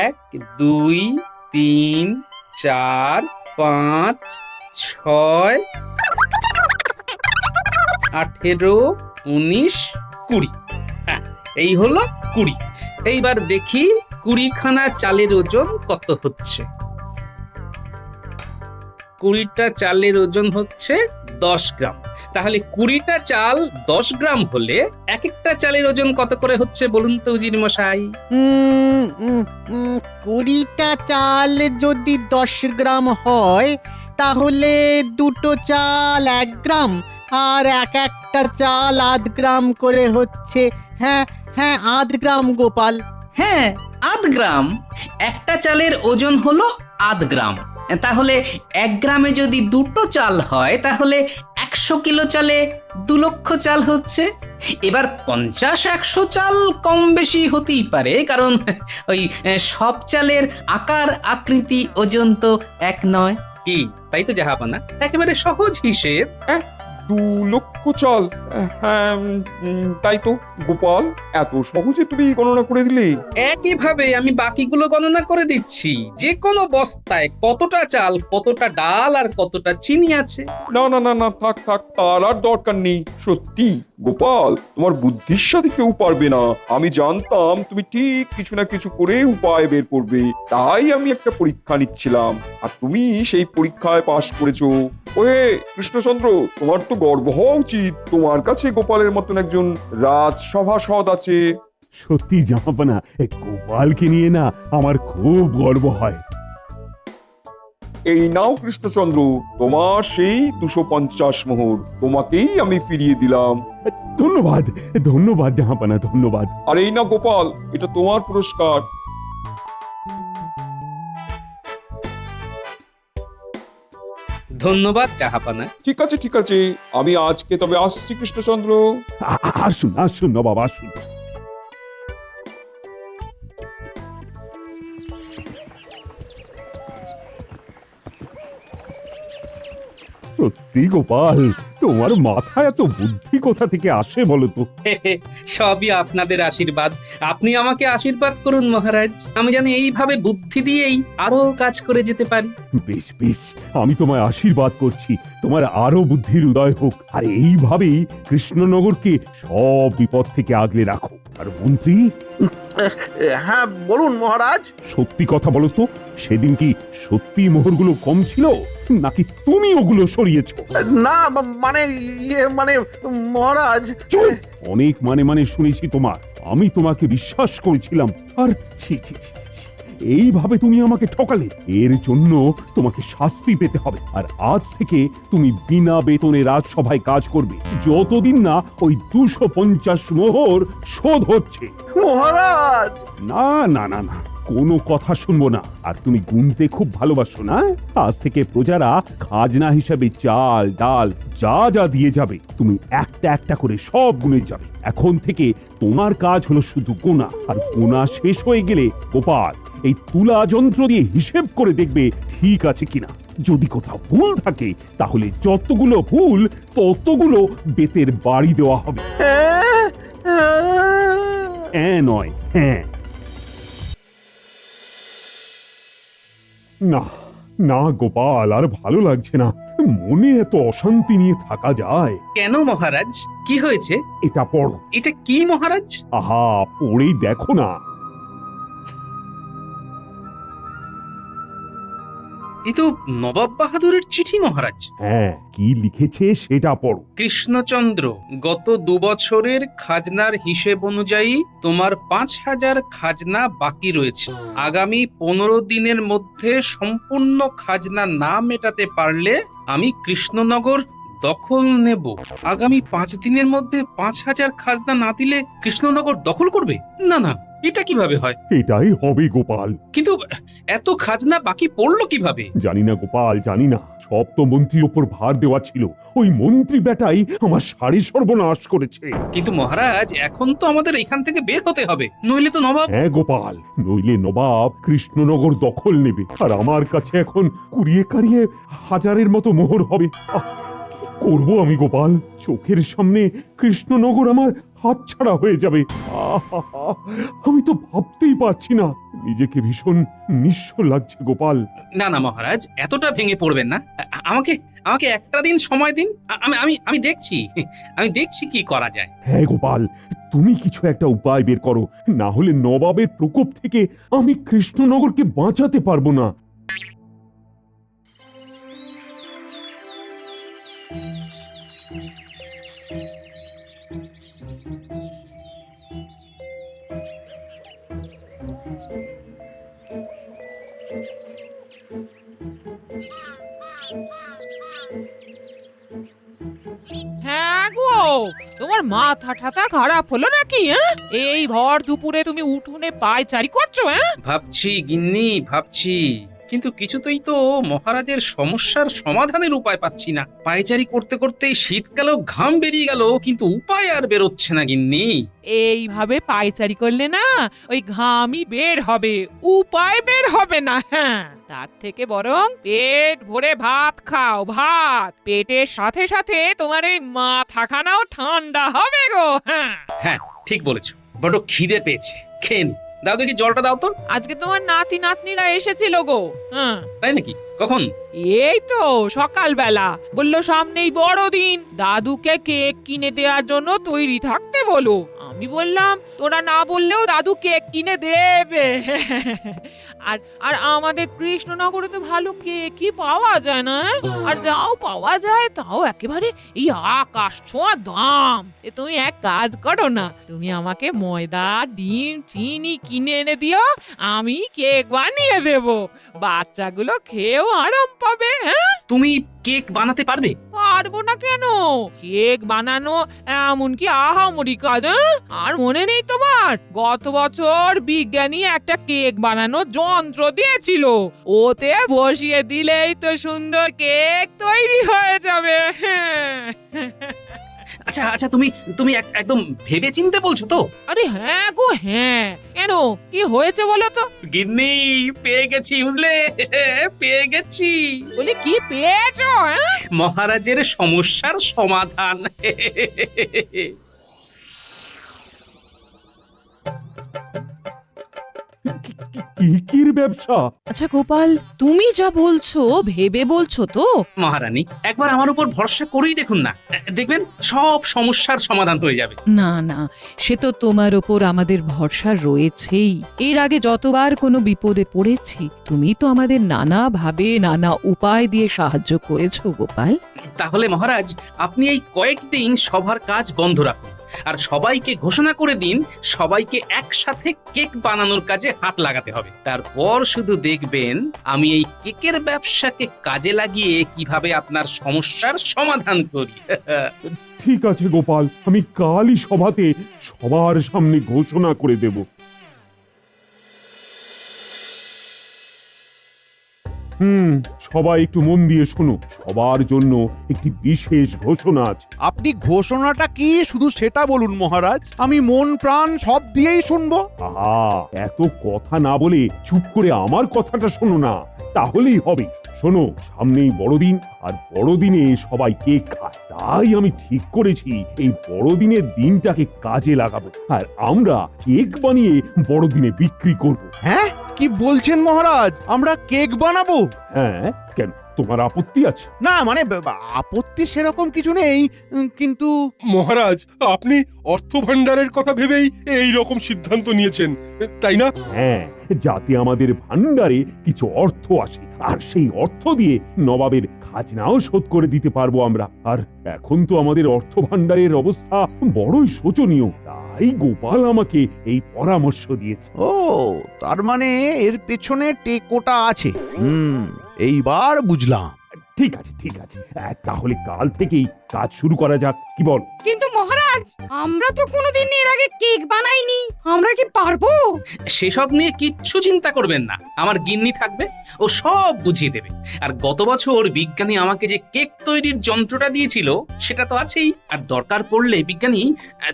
1 2 3 4 5 6 18 19 20। হ্যাঁ, এই হলো 20। এইবার দেখি 20খানা চালের ওজন কত হচ্ছে। 20টা চালের ওজন হচ্ছে 10 গ্রাম। তাহলে 20টা চাল 10 গ্রাম হলে এক একটা চালের ওজন কত করে হচ্ছে বলুন তো উজির মশাই? 20টা চাল যদি 10 গ্রাম হয়, তাহলে 2টো চাল 1 গ্রাম, আর একটা চাল 1/2 গ্রাম করে হচ্ছে। হ্যাঁ হ্যাঁ, 1/2 গ্রাম গোপাল। হ্যাঁ, 1/2 গ্রাম। একটা চালের ওজন হলো 1/2 গ্রাম। তাহলে 1 গ্রামে যদি 2টো চাল হয়, তাহলে 100 কিলো চালে 2 লক্ষ চাল হচ্ছে। এবার 50-100 চাল কম বেশি হতেই পারে, কারণ ওই সব চালের আকার আকৃতি ওজন তো এক নয়। কি তাই তো জাহাপানা? একেবারে সহজ হিসেব। 2 লক্ষ চাল। হ্যাঁ, তাই তো গোপাল, এত সহজে তুমি গণনা করে দিলে। একইভাবে আমি বাকিগুলো গণনা করে দিচ্ছি। যে কোনো বস্তায় কতটা চাল, কতটা ডাল আর কতটা চিনি আছে। না না না না, থাক থাক, তার আর দরকার নেই। সত্যি গোপাল, তোমার বুদ্ধির সাথে কেউ পারবে না। আমি জানতাম তুমি ঠিক কিছু না কিছু করে উপায় বের করবে, তাই আমি একটা পরীক্ষা নিচ্ছিলাম, আর তুমি সেই পরীক্ষায় পাশ করেছো। ওহে কৃষ্ণচন্দ্র, তোমার তো গর্ব হওয়া উচিত। তোমার কাছে গোপালের মতন একজন রাজসভাসদ আছে। সত্যি জাহাপানা, গোপালকে নিয়ে না আমার খুব গর্ব হয়। এই নাও কৃষ্ণচন্দ্র, তোমার সেই 250 মোহর, তোমাকেই আমি ফিরিয়ে দিলাম। ধন্যবাদ ধন্যবাদ জাহাপানা, ধন্যবাদ। আর এই না গোপাল, এটা তোমার পুরস্কার। ধন্যবাদ জাহাপানা। ঠিক আছে ঠিক আছে, আমি আজকে তবে আসছি কৃষ্ণচন্দ্র। আসুন আসুন নবাব, আসুন। সত্যি গোপাল, তোমার মাথায় এত বুদ্ধি কোথা থেকে আসে বলো তো? সবই আপনাদের আশীর্বাদ। আপনি আমাকে আশীর্বাদ করুন মহারাজ, আমি জানি এইভাবে বুদ্ধি দিয়েই আরো কাজ করে যেতে পারি। বেশ বেশ, আমি তোমায় আশীর্বাদ করছি, তোমার আরো বুদ্ধির উদয় হোক, আর এইভাবেই কৃষ্ণনগরকে সব বিপদ থেকে আগলে রাখো। আর মন্ত্রী, হ্যাঁ বলুন মহারাজ। সত্যি কথা বলো তো, সেদিন কি সত্যি মোহরগুলো কম ছিল, নাকি তুমি ওগুলো সরিয়েছো? না মানে মানে মহারাজ। চুপ! অনেক মানে শুনেছি তোমার। আমি তোমাকে বিশ্বাস করেছিলাম, আর ছি ছি ছি ছি, এইভাবে তুমি আমাকে ঠকালে। এর জন্য তোমাকে শাস্তি পেতে হবে। আর আজ থেকে তুমি বিনা বেতনে রাজসভায় কাজ করবে, যতদিন না ওই 250 মোহর শোধ হচ্ছে। মহারাজ! না না না না, কোনো কথা শুনবো না। আর তুমি গুনতে খুব ভালোবাসো না? আজ থেকে প্রজারা খাজনা হিসাবে চাল ডাল যা যা দিয়ে যাবে, তুমি একটা একটা করে সব গুনে যাবে। এখন থেকে তোমার কাজ হলো শুধু গোনা, আর গোনা শেষ হয়ে গেলে গোপাল এই তুলা যন্ত্র দিয়ে হিসেব করে দেখবে ঠিক আছে কিনা। যদি কোথাও ভুল থাকে তাহলে যতগুলো ভুল ততগুলো বেতের বাড়ি দেওয়া হবে। হ্যাঁ নয় হ্যাঁ। না না গোপাল, আর ভালো লাগছে না। মনে এত অশান্তি নিয়ে থাকা যায়? কেন মহারাজ, কি হয়েছে? এটা পড়ো। এটা কি মহারাজ? আহা, পড়েই দেখো না। এ তো নবাব বাহাদুরের চিঠি মহারাজ। হ্যাঁ, কি লিখেছে সেটা পড়ো। কৃষ্ণচন্দ্র, গত 2 বছরের খাজনার হিসেব অনুযায়ী তোমার 5000 খাজনা বাকি রয়েছে। আগামী 15 দিনের মধ্যে সম্পূর্ণ খাজনা না মেটাতে পারলে আমি কৃষ্ণনগর দখল নেব। আগামী 5 দিনের মধ্যে 5000 খাজনা না দিলে কৃষ্ণনগর দখল করবে? না না, এটা কিভাবে হয়? এটাই হবে গোপাল। কিন্তু এত খাজনা বাকি পড়লো কিভাবে? জানি না গোপাল, জানি না। সব তো মন্ত্রীর ওপর ভার দেওয়া ছিল। ওই মন্ত্রী বেটাই আমার সারি সর্বনাশ করেছে। কিন্তু মহারাজ, এখন তো আমাদের এখান থেকে বের হতে হবে, নইলে তো নবাব। হ্যাঁ গোপাল, নইলে নবাব কৃষ্ণনগর দখল নেবে, আর আমার কাছে এখন কুড়িয়ে কাড়িয়ে হাজারের মতো মোহর হবে। করবো আমি গোপাল? চোখের সামনে কৃষ্ণনগর আমার হাতছাড়া হয়ে যাবে। আমি তো ভাবতেই পারছি না, নিজেকে ভীষণ নিঃস্ব লাগছে গোপাল। না না মহারাজ, এতটা ভেঙে পড়বেন না। আমাকে আমাকে একটা দিন সময় দিন, আমি দেখছি কি করা যায়। হ্যাঁ গোপাল, তুমি কিছু একটা উপায় বের করো, না হলে নবাবের প্রকোপ থেকে আমি কৃষ্ণনগরকে বাঁচাতে পারবো না। হ্যাঁ গো, তোমার মাথা ঠাতা খারাপ হলো নাকি? এই ভর দুপুরে তুমি উঠোনে পায়চারি করছো? ভাবছি গিন্নি, ভাবছি, কিন্তু কিছুতেই তো মহারাজের সমস্যার সমাধানের উপায় পাচ্ছি না। পায়চারি করতে করতেই শীতকালেও ঘাম বেরিয়ে গেল, কিন্তু উপায় আর বেরোচ্ছে না গিন্নি। এইভাবে পায়চারি করলে না ওই ঘামই বের হবে, উপায় বের হবে না। হ্যাঁ, তার থেকে বরং পেট ভরে ভাত খাও। ভাত পেটের সাথে সাথে তোমার এই মাথাখানাও ঠান্ডা হবে গো। হ্যাঁ ঠিক বলেছো, বড় খিদে পেয়েছে, খেয়ে নি। দাও দেখি, জলটা দাও তো। আজকে তোমার নাতি নাতনিরা এসেছিল গো। তাই নাকি? কখন? এই তো সকালবেলা। বললো সামনেই বড়দিন, দাদুকে কেক কিনে দেওয়ার জন্য তৈরি থাকতে বলো। আমি বললাম তোরা না বললেও দাদু কেক কিনে দেবে। আর আমাদের কৃষ্ণনগরে তো ভালো কেকই পাওয়া যায় না, আর যাও পাওয়া যায় তাও একেবারে এই আকাশ ছোঁয়া দাম। তুমি এক কাজ করো না, তুমি আমাকে ময়দা ডিম চিনি কিনে এনে দিও, আমি কেক বানিয়ে দেব। বাচ্চাগুলো খেয়েও আরাম পাবে। তুমি কেক বানাতে পারবে? পারবো না কেন? কেক বানানো এমন কি আহামরি কাজ? আর মনে নেই তোমার, গত বছর বিজ্ঞানী একটা কেক বানানো যন্ত্র দিয়েছিল, ওতে বসিয়ে দিলেই তো সুন্দর কেক তৈরি হয়ে যাবে। আচ্ছা আচ্ছা আচ্ছা, তুমি তুমি একদম ভেবে চিনতে বলছো তো? আরে হ্যাঁ গো হ্যাঁ, কেন কি হয়েছে বলো তো? গিন্নি, পেয়ে গেছি বুঝলে, পেয়ে গেছি। বলি কি পেয়েছো? মহারাজের সমস্যার সমাধান। কেকের ব্যবসা? আচ্ছা গোপাল, তুমি যা বলছো ভেবে বলছো তো? মহারানী, একবার আমার উপর ভরসা করেই দেখুন না, দেখবেন সব সমস্যার সমাধান হয়ে যাবে। না না, সে তো তোমার ওপর আমাদের ভরসা রয়েছেই। এর আগে যতবার কোনো বিপদে পড়েছি তুমি তো আমাদের নানা ভাবে নানা উপায় দিয়ে সাহায্য করেছো গোপাল। তাহলে মহারাজ, আপনি এই কয়েকদিন সবার কাজ বন্ধ রাখুন আর সবাইকে ঘোষণা করে দিন সবাইকে একসাথে কেক বানানোর কাজে হাত লাগাতে হবে। তারপর শুধু দেখবেন আমি এই কেকের ব্যবসাকে কাজে লাগিয়ে কিভাবে আপনার সমস্যার সমাধান করি। ঠিক আছে গোপাল, আমি কালই সভাতে সবার সামনে ঘোষণা করে দেব। সবাই একটু মন দিয়ে শোনো, সবার জন্য একটি বিশেষ ঘোষণা আছে। আপনি ঘোষণাটা কি শুধু সেটা বলুন মহারাজ, আমি মন প্রাণ সব দিয়েই শুনবো। আহা, এত কথা না বলে চুপ করে আমার কথাটা শোনো না, তাহলেই হবে। শোনো, সামনেই বড়দিন, আর বড়দিনে সবাই কেক খায়। তাই আমি ঠিক করেছি এই বড়দিনের দিনটাকে কাজে লাগাবো, আর আমরা কেক বানিয়ে বড়দিনে বিক্রি করব। হ্যাঁ, কি বলছেন মহারাজ, আমরা কেক বানাবো? হ্যাঁ, কেন তোমার আপত্তি আছে? না মানে আপত্তি সেরকম কিছু নেই, কিন্তু মহারাজ, আপনি অর্থ ভান্ডারের কথা ভেবেই এই রকম সিদ্ধান্ত নিয়েছেন, তাই না? হ্যাঁ, যাতে আমাদের ভান্ডারে কিছু অর্থ আসে, আর সেই অর্থ দিয়ে নবাবের খাজনাও শোধ করে দিতে পারবো আমরা। আর এখন তো আমাদের অর্থ ভান্ডারের অবস্থা বড়ই শোচনীয়, তাই গোপাল আমাকে এই পরামর্শ দিয়েছে। ও, তার মানে এর পেছনে টেকোটা আছে। এইবার বুঝলাম। ঠিক আছে ঠিক আছে, তাহলে কাল থেকেই কাজ শুরু করা যাক, কি বল? কিন্তু মহারাজ, আমরা তো কোনোদিন এর আগে কেক বানাইনি, আমরা কি পারবো? সেসব নিয়ে কিচ্ছু চিন্তা করবেন না, আমার গিন্নি থাকবে, ও সব বুঝিয়ে দেবে। আর গত বছর বিজ্ঞানী আমাকে যে কেক তৈরির যন্ত্রটা দিয়েছিল সেটা তো আছেই। আর দরকার পড়লে বিজ্ঞানী,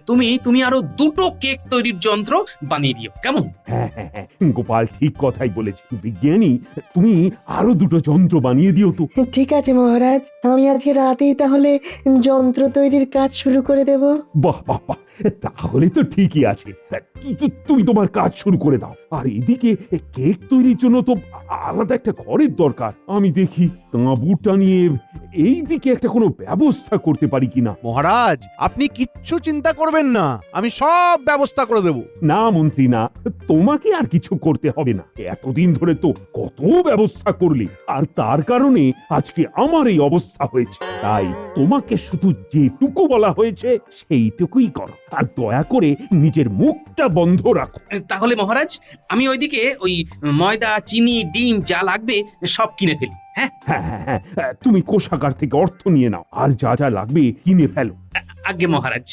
তুমি আরো 2টো কেক তৈরির যন্ত্র বানিয়ে দিও, কেমন? হ্যাঁ হ্যাঁ হ্যাঁ, গোপাল ঠিক কথাই বলেছে। বিজ্ঞানী, তুমি আরো 2টো যন্ত্র বানিয়ে দিও তো। ঠিক আছে মহারাজ, আমি আজকে রাতেই তাহলে যন্ত্র তৈরির কাজ শুরু করে দেব। বাহ বাহ বাহ, তাহলে তো ঠিকই আছে। তুমি তোমার কাজ শুরু করে দাও। আর এদিকে কেক তৈরির জন্য তো আলাদা একটা ঘরের দরকার। আমি দেখি তাঁবুটা নিয়ে এই দিকে একটা কোনো ব্যবস্থা করতে পারি কিনা। মহারাজ, আপনি কিচ্ছু চিন্তা করবেন না, আমি সব ব্যবস্থা করে দেব। না মন্ত্রী না, তোমাকে আর কিছু করতে হবে না। এতদিন ধরে তো কত ব্যবস্থা করলে, আর তার কারণে আজকে আমার এই অবস্থা হয়েছে। তাই তোমাকে শুধু যেটুকু বলা হয়েছে সেইটুকুই করো, আর দয়া করে নিজের মুখটা বন্ধ রাখো। তাহলে মহারাজ, আমি ওইদিকে ওই ময়দা, চিনি, ডিম যা লাগবে সব কিনে ফেলি। হ্যাঁ হ্যাঁ হ্যাঁ, তুমি কোষাগার থেকে অর্থ নিয়ে নাও, আর যা যা লাগবে কিনে ফেলো। আজ্ঞে মহারাজ।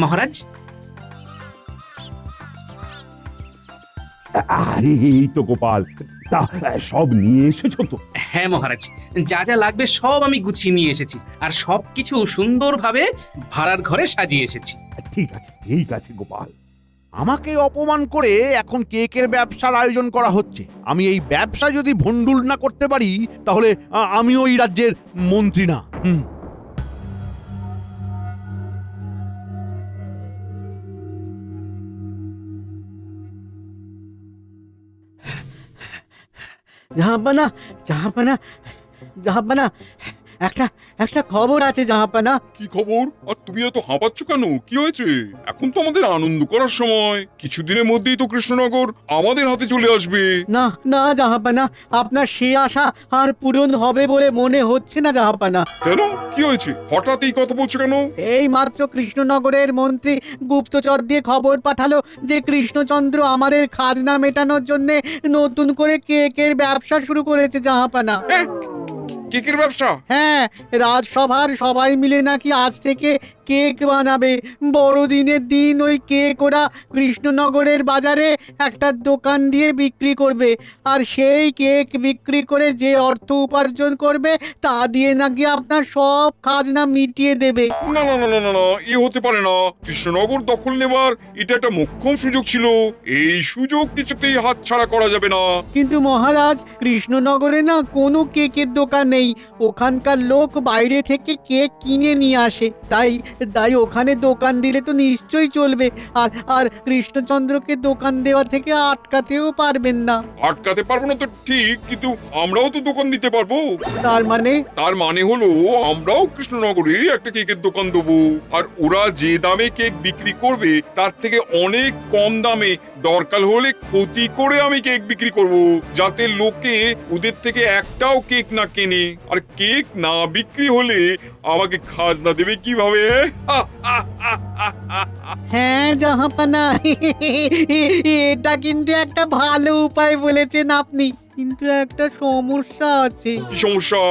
মহারাজ, আরে এই তো গোপাল, তা সব নিয়ে এসেছো তো? হ্যাঁ মহারাজ, যা যা লাগবে সব আমি গুছিয়ে নিয়ে এসেছি, আর সবকিছু সুন্দরভাবে ভাড়ার ঘরে সাজিয়ে এসেছি। ঠিক আছে ঠিক আছে গোপাল। আমাকে অপমান করে এখন কেকের ব্যবসার আয়োজন করা হচ্ছে। আমি এই ব্যবসা যদি ভন্ডুল না করতে পারি, তাহলে আমি ওই রাজ্যের মন্ত্রী না। জাহাপানা, জাহাপানা, জাহাপানা, একটা খবর আছে জাহাপানা। কি খবর? আর তুমি এত হাঁপাচ্ছ কেন? কি হয়েছে? এখন তো আমাদের আনন্দ করার সময়। কিছুদিনের মধ্যেই তো কৃষ্ণনগর আমাদের হাতে চলে আসবে। না না জাহাপানা, আপনার সে আশা আর পূরণ হবে বলে মনে হচ্ছে না জাহাপানা। কেন? কি হয়েছে? হঠাৎ এই কথা বলছো কেন? এই মাত্র কৃষ্ণনগরের মন্ত্রী গুপ্তচর দিয়ে খবর পাঠালো যে কৃষ্ণচন্দ্র আমাদের খাজনা মেটানোর জন্য নতুন করে কেকের ব্যবসা শুরু করেছে জাহাপানা। কেকের ব্যবসা? হ্যাঁ, রাজসভার সবাই মিলে নাকি আজ থেকে কেক বানাবে। বড়দিনের দিন ওই কেক ওরা কৃষ্ণনগরের বাজারে একটা দোকান দিয়ে বিক্রি করবে, আর সেই কেক বিক্রি করে যে অর্থ উপার্জন করবে তা দিয়ে নাকি আপনার সব খাজনা মিটিয়ে দেবে। না না না না না না, এ হতে পারে না। কৃষ্ণনগর দখল নেবার এটা একটা মোক্ষম সুযোগ ছিল, এই সুযোগ কিছুতেই হাতছাড়া করা যাবে না। কিন্তু মহারাজ, কৃষ্ণনগরে না কোনো কেকের দোকান নেই। ওখানকার লোক বাইরে থেকে কেক কিনে নিয়ে আসে, তাই ওখানে দোকান দিলে তো নিশ্চয়ই চলবে। আর কৃষ্ণচন্দ্রকে দোকান দেওয়া থেকে আটকাতেও পারবেন না। আটকাতে পারবো না তো ঠিক, কিন্তু আমরাও তো দোকান দিতে পারবো। তার মানে হলো আমরাও কৃষ্ণনগরে একটা কেকের দোকান দেবো, আর ওরা যে দামে কেক বিক্রি করবে তার থেকে অনেক কম দামে, দরকার হলে ক্ষতি করে আমি কেক বিক্রি করব, যাতে লোকে ওদের থেকে একটাও কেক না কেনে। আর কেক না বিক্রি হলে আমাকে খাজনা দেবে কিভাবে? হ্যাঁ জাহাপানা, এটা কিন্তু একটা ভালো উপায় বলেছেন আপনি, কিন্তু একটা সমস্যা আছে। কি সমস্যা?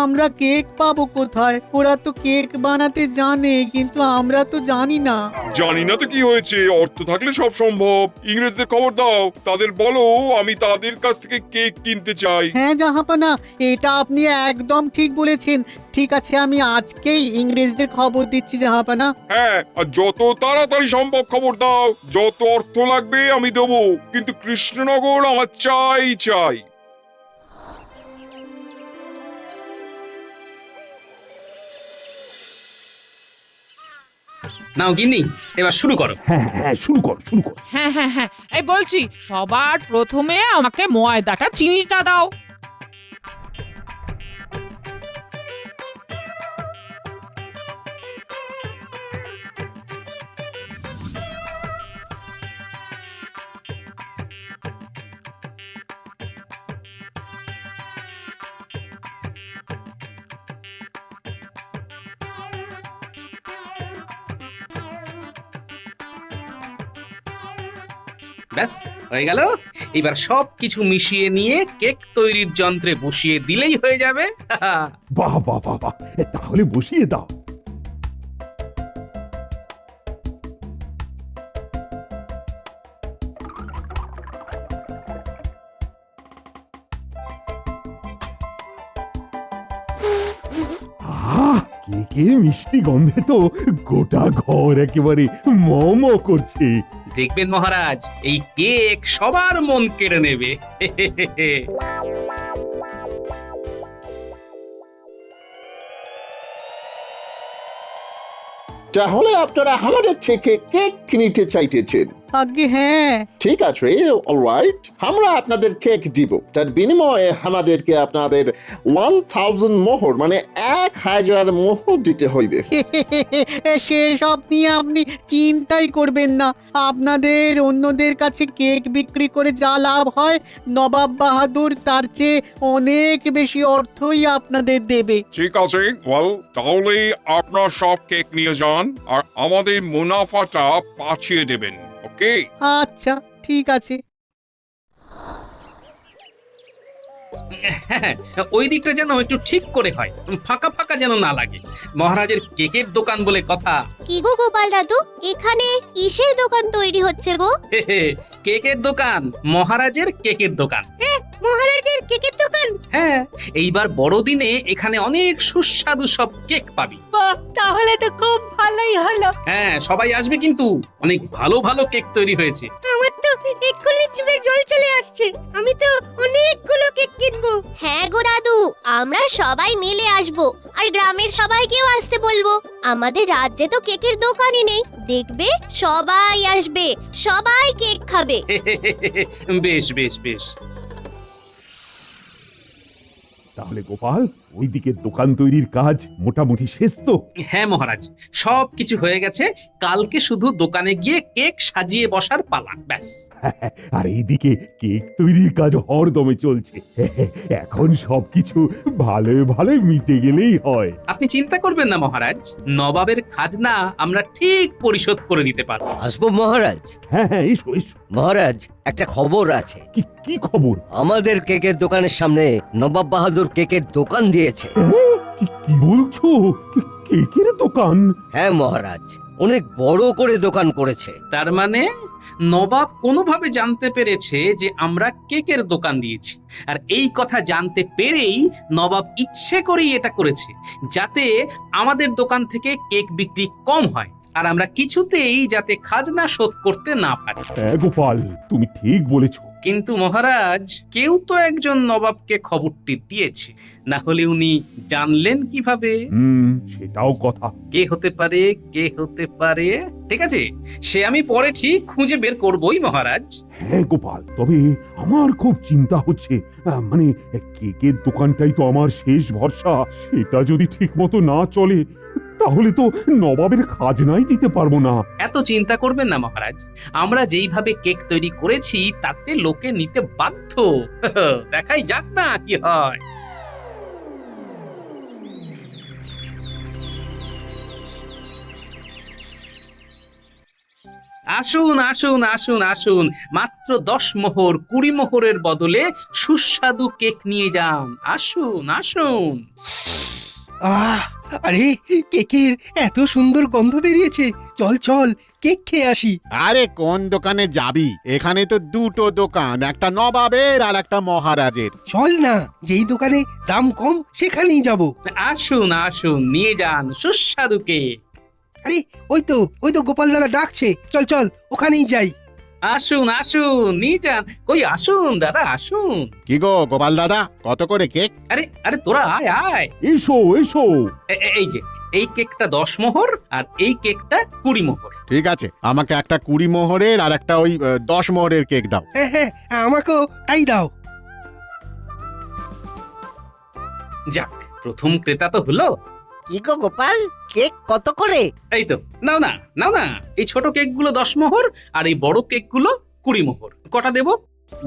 আমরা কেক পাবো কোথায়? ওরা তো কেক বানাতে জানে, কিন্তু আমরা তো জানি না। জানি না তো কি হয়েছে, অর্থ থাকলে সব সম্ভব। ইংরেজদের খবর দাও, তাদের বলো আমি তাদের কাছ থেকে কেক কিনতে চাই। হ্যাঁ জাহাপানা, এটা আপনি একদম ঠিক বলেছেন। ঠিক আছে, আমি আজকেই ইংরেজদের খবর দিচ্ছি জাহাপানা। হ্যাঁ, আর যত তাড়াতাড়ি সম্ভব খবর দাও। যত অর্থ লাগবে আমি দেবো, কিন্তু কৃষ্ণনগর আমার চাই চাই। নাও গিন্নি, এবার শুরু করো। হ্যাঁ শুরু কর। হ্যাঁ হ্যাঁ হ্যাঁ, এই বলছি, সবার প্রথমে আমাকে ময়দাটা চিনিটা দাও। ব্যাস হয়ে গেল। এবার সব কিছু মিশিয়ে নিয়ে কেক তৈরির যন্ত্রে বসিয়ে দিলেই হয়ে যাবে। বাহ বাহ বাহ বাহ, তাহলে বসিয়ে দাও। কেকের মিষ্টি গন্ধে তো গোটা ঘর একেবারে মম করছে। দেখবেন মহারাজ, এই কেক সবার মন কেড়ে নেবে। তাহলে আপনারা আমাদের থেকে কেক কিনতে চাইতেছেন? আগে হ্যাঁ। ঠিক আছে, অলরাইট, আমরা আপনাদের কেক দিব। তার বিনিময়ে আমাদেরকে আপনাদের 1000 মোহর, মানে 1000 মোহর দিতে হইবে। সেসব নিয়ে আপনি চিন্তাই করবেন না। আপনাদের অন্যদের কাছে কেক বিক্রি করে যা লাভ হয়, নবাব বাহাদুর তার চেয়ে অনেক বেশি অর্থই আপনাদের দেবে। ঠিক আছে, তাহলে আপনার সব কেক নিয়ে যান, আর আমাদের মুনাফাটা পাঠিয়ে দেবেন। ওকে? আচ্ছা ঠিক আছে। ওই দিকটা যেন একটু ঠিক করে হয়, ফাঁকা ফাঁকা যেন না লাগে। মহারাজের কেকের দোকান বলে কথা। কি গো গোপাল দাদু, এখানে কিসের দোকান তৈরি হচ্ছে গো? কেকের দোকান, মহারাজের কেকের দোকান। মহারাজের কেকের দোকান? হ্যাঁ, এইবার বড়দিনে এখানে অনেক সুস্বাদু সব কেক পাবি। তাহলে তো খুব ভালোই হলো। হ্যাঁ, সবাই আসবে, কিন্তু অনেক ভালো ভালো কেক তৈরি হয়েছে। আমার তো এক্ষুনি জিভে জল চলে আসছে, আমি তো অনেকগুলো কেক কিনবো। হ্যাঁ গো দাদু, আমরা সবাই মিলে আসবো, আর গ্রামের সবাইকেও আসতে বলবো। আমাদের রাজ্যে তো কেকের দোকানই নেই, দেখবে সবাই আসবে, সবাই কেক খাবে। বেশ বেশ বেশ। তাহলে গোপাল, ওইদিকে দোকান তৈরির কাজ মোটামুটি শেষ তো? হ্যাঁ মহারাজ, সব কিছু হয়ে গেছে। কালকে শুধু দোকানে গিয়ে কেক সাজিয়ে বসার পালা, ব্যাস। আর এইদিকে কেক তৈরির কাজ হরদমে চলছে। এখন সবকিছু ভালোই মিটে গেলেই হয়। আপনি চিন্তা করবেন না মহারাজ, নবাবের খাজনা আমরা ঠিক পরিশোধ করে দিতে পারবো। আসবো মহারাজ? হ্যাঁ এসো। মহারাজ, একটা খবর আছে। কি খবর? আমাদের কেকের দোকানের সামনে নবাব বাহাদুর কেকের দোকান দিয়েছে। কি বলছো? কেকের দোকান? হ্যাঁ মহারাজ, অনেক বড় করে দোকান করেছে। তার মানে নবাব কোনোভাবে জানতে পেরেছে যে আমরা কেকের দোকান দিয়েছি, আর এই কথা জানতে পেরেই নবাব ইচ্ছে করেই এটা করেছে, যাতে আমাদের দোকান থেকে কেক বিক্রি কম হয় আর আমরা কিছুতেই যাতে খাজনা শোধ করতে না পারি। হ্যাঁ গোপাল, তুমি ঠিক বলেছো। কিন্তু মহারাজ, কেউ তো একজন নবাবকে খবরটি দিয়েছে, না হলে উনি জানলেন কিভাবে? সেটাও কথা। কে হতে পারে, কে হতে পারে? ঠিক আছে, সে আমি পরে ঠিক খুঁজে বের করবই মহারাজ। হ্যাঁ গোপাল, তবে আমার খুব চিন্তা হচ্ছে, মানে কেকের দোকানটাই তো আমার শেষ ভরসা। সেটা যদি ঠিক মতো না চলে তাহলে তো নবাবের খাজনাই দিতে পারবো না। এত চিন্তা করবেন না মহারাজ, আমরা যেইভাবে কেক তৈরি করেছি তাতে লোকে নিতে বাধ্য। দেখাই যাক না কি হয়। আসুন আসুন আসুন আসুন, মাত্র 10 মোহর 20 মোহরের বদলে সুস্বাদু কেক নিয়ে যান। আসুন আসুন। আরে কেকের এত সুন্দর গন্ধ বেরিয়েছে, চল চল কেক খেয়ে আসি। আরে কোন দোকানে যাবি? এখানে তো দুটো দোকান, একটা নবাবের আর একটা মহারাজের। চল না, যেই দোকানে দাম কম সেখানেই যাব। আসুন আসুন, নিয়ে যান সুস্বাদু কেক। আরে ওই তো গোপাল দাদা ডাকছে, চল চল ওখানেই যাই। আসুন আসুন, নিয়ে যান। কই আসুন দাদা, আসুন। কি গো গোপাল দাদা, কত করে কেক? আরে আরে তোরা আয় আয়। এসো এসো। এই যে এই কেকটা 10 মোহর আর এই কেকটা 20 মোহর। ঠিক আছে, আমাকে একটা 20 মোহরের আর একটা ওই 10 মোহরের কেক দাও। হ্যাঁ, আমাকেও তাই দাও। যাক, প্রথম ক্রেতা তো হলো। কি গো গোপাল, কেক কত করে? এই তো, নাও না নাও না, এই ছোট কেকগুলো 10 মোহর আর এই বড় কেকগুলো 20 মোহর। কটা দেবো?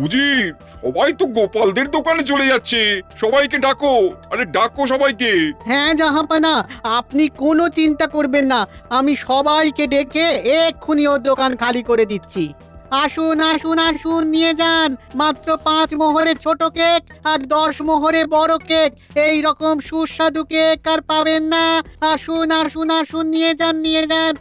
উজির, সবাই তো গোপালদের দোকানে চলে যাচ্ছে, সবাইকে ডাকো। আরে ডাকো সবাইকে। হ্যাঁ জাহাপানা, আপনি কোনো চিন্তা করবেন না, আমি সবাইকে ডেকে এক্ষুনি ওর দোকান খালি করে দিচ্ছি। আসুন আসুন আসুন, নিয়ে যান মাত্র 5 মোহরে ছোট কেক আর 10 মোহরে বড় কেক। এই রকম সুস্বাদু কেক আর পাবেন না। আসুন আসুন আসুন, নিয়ে যান নিয়ে যান।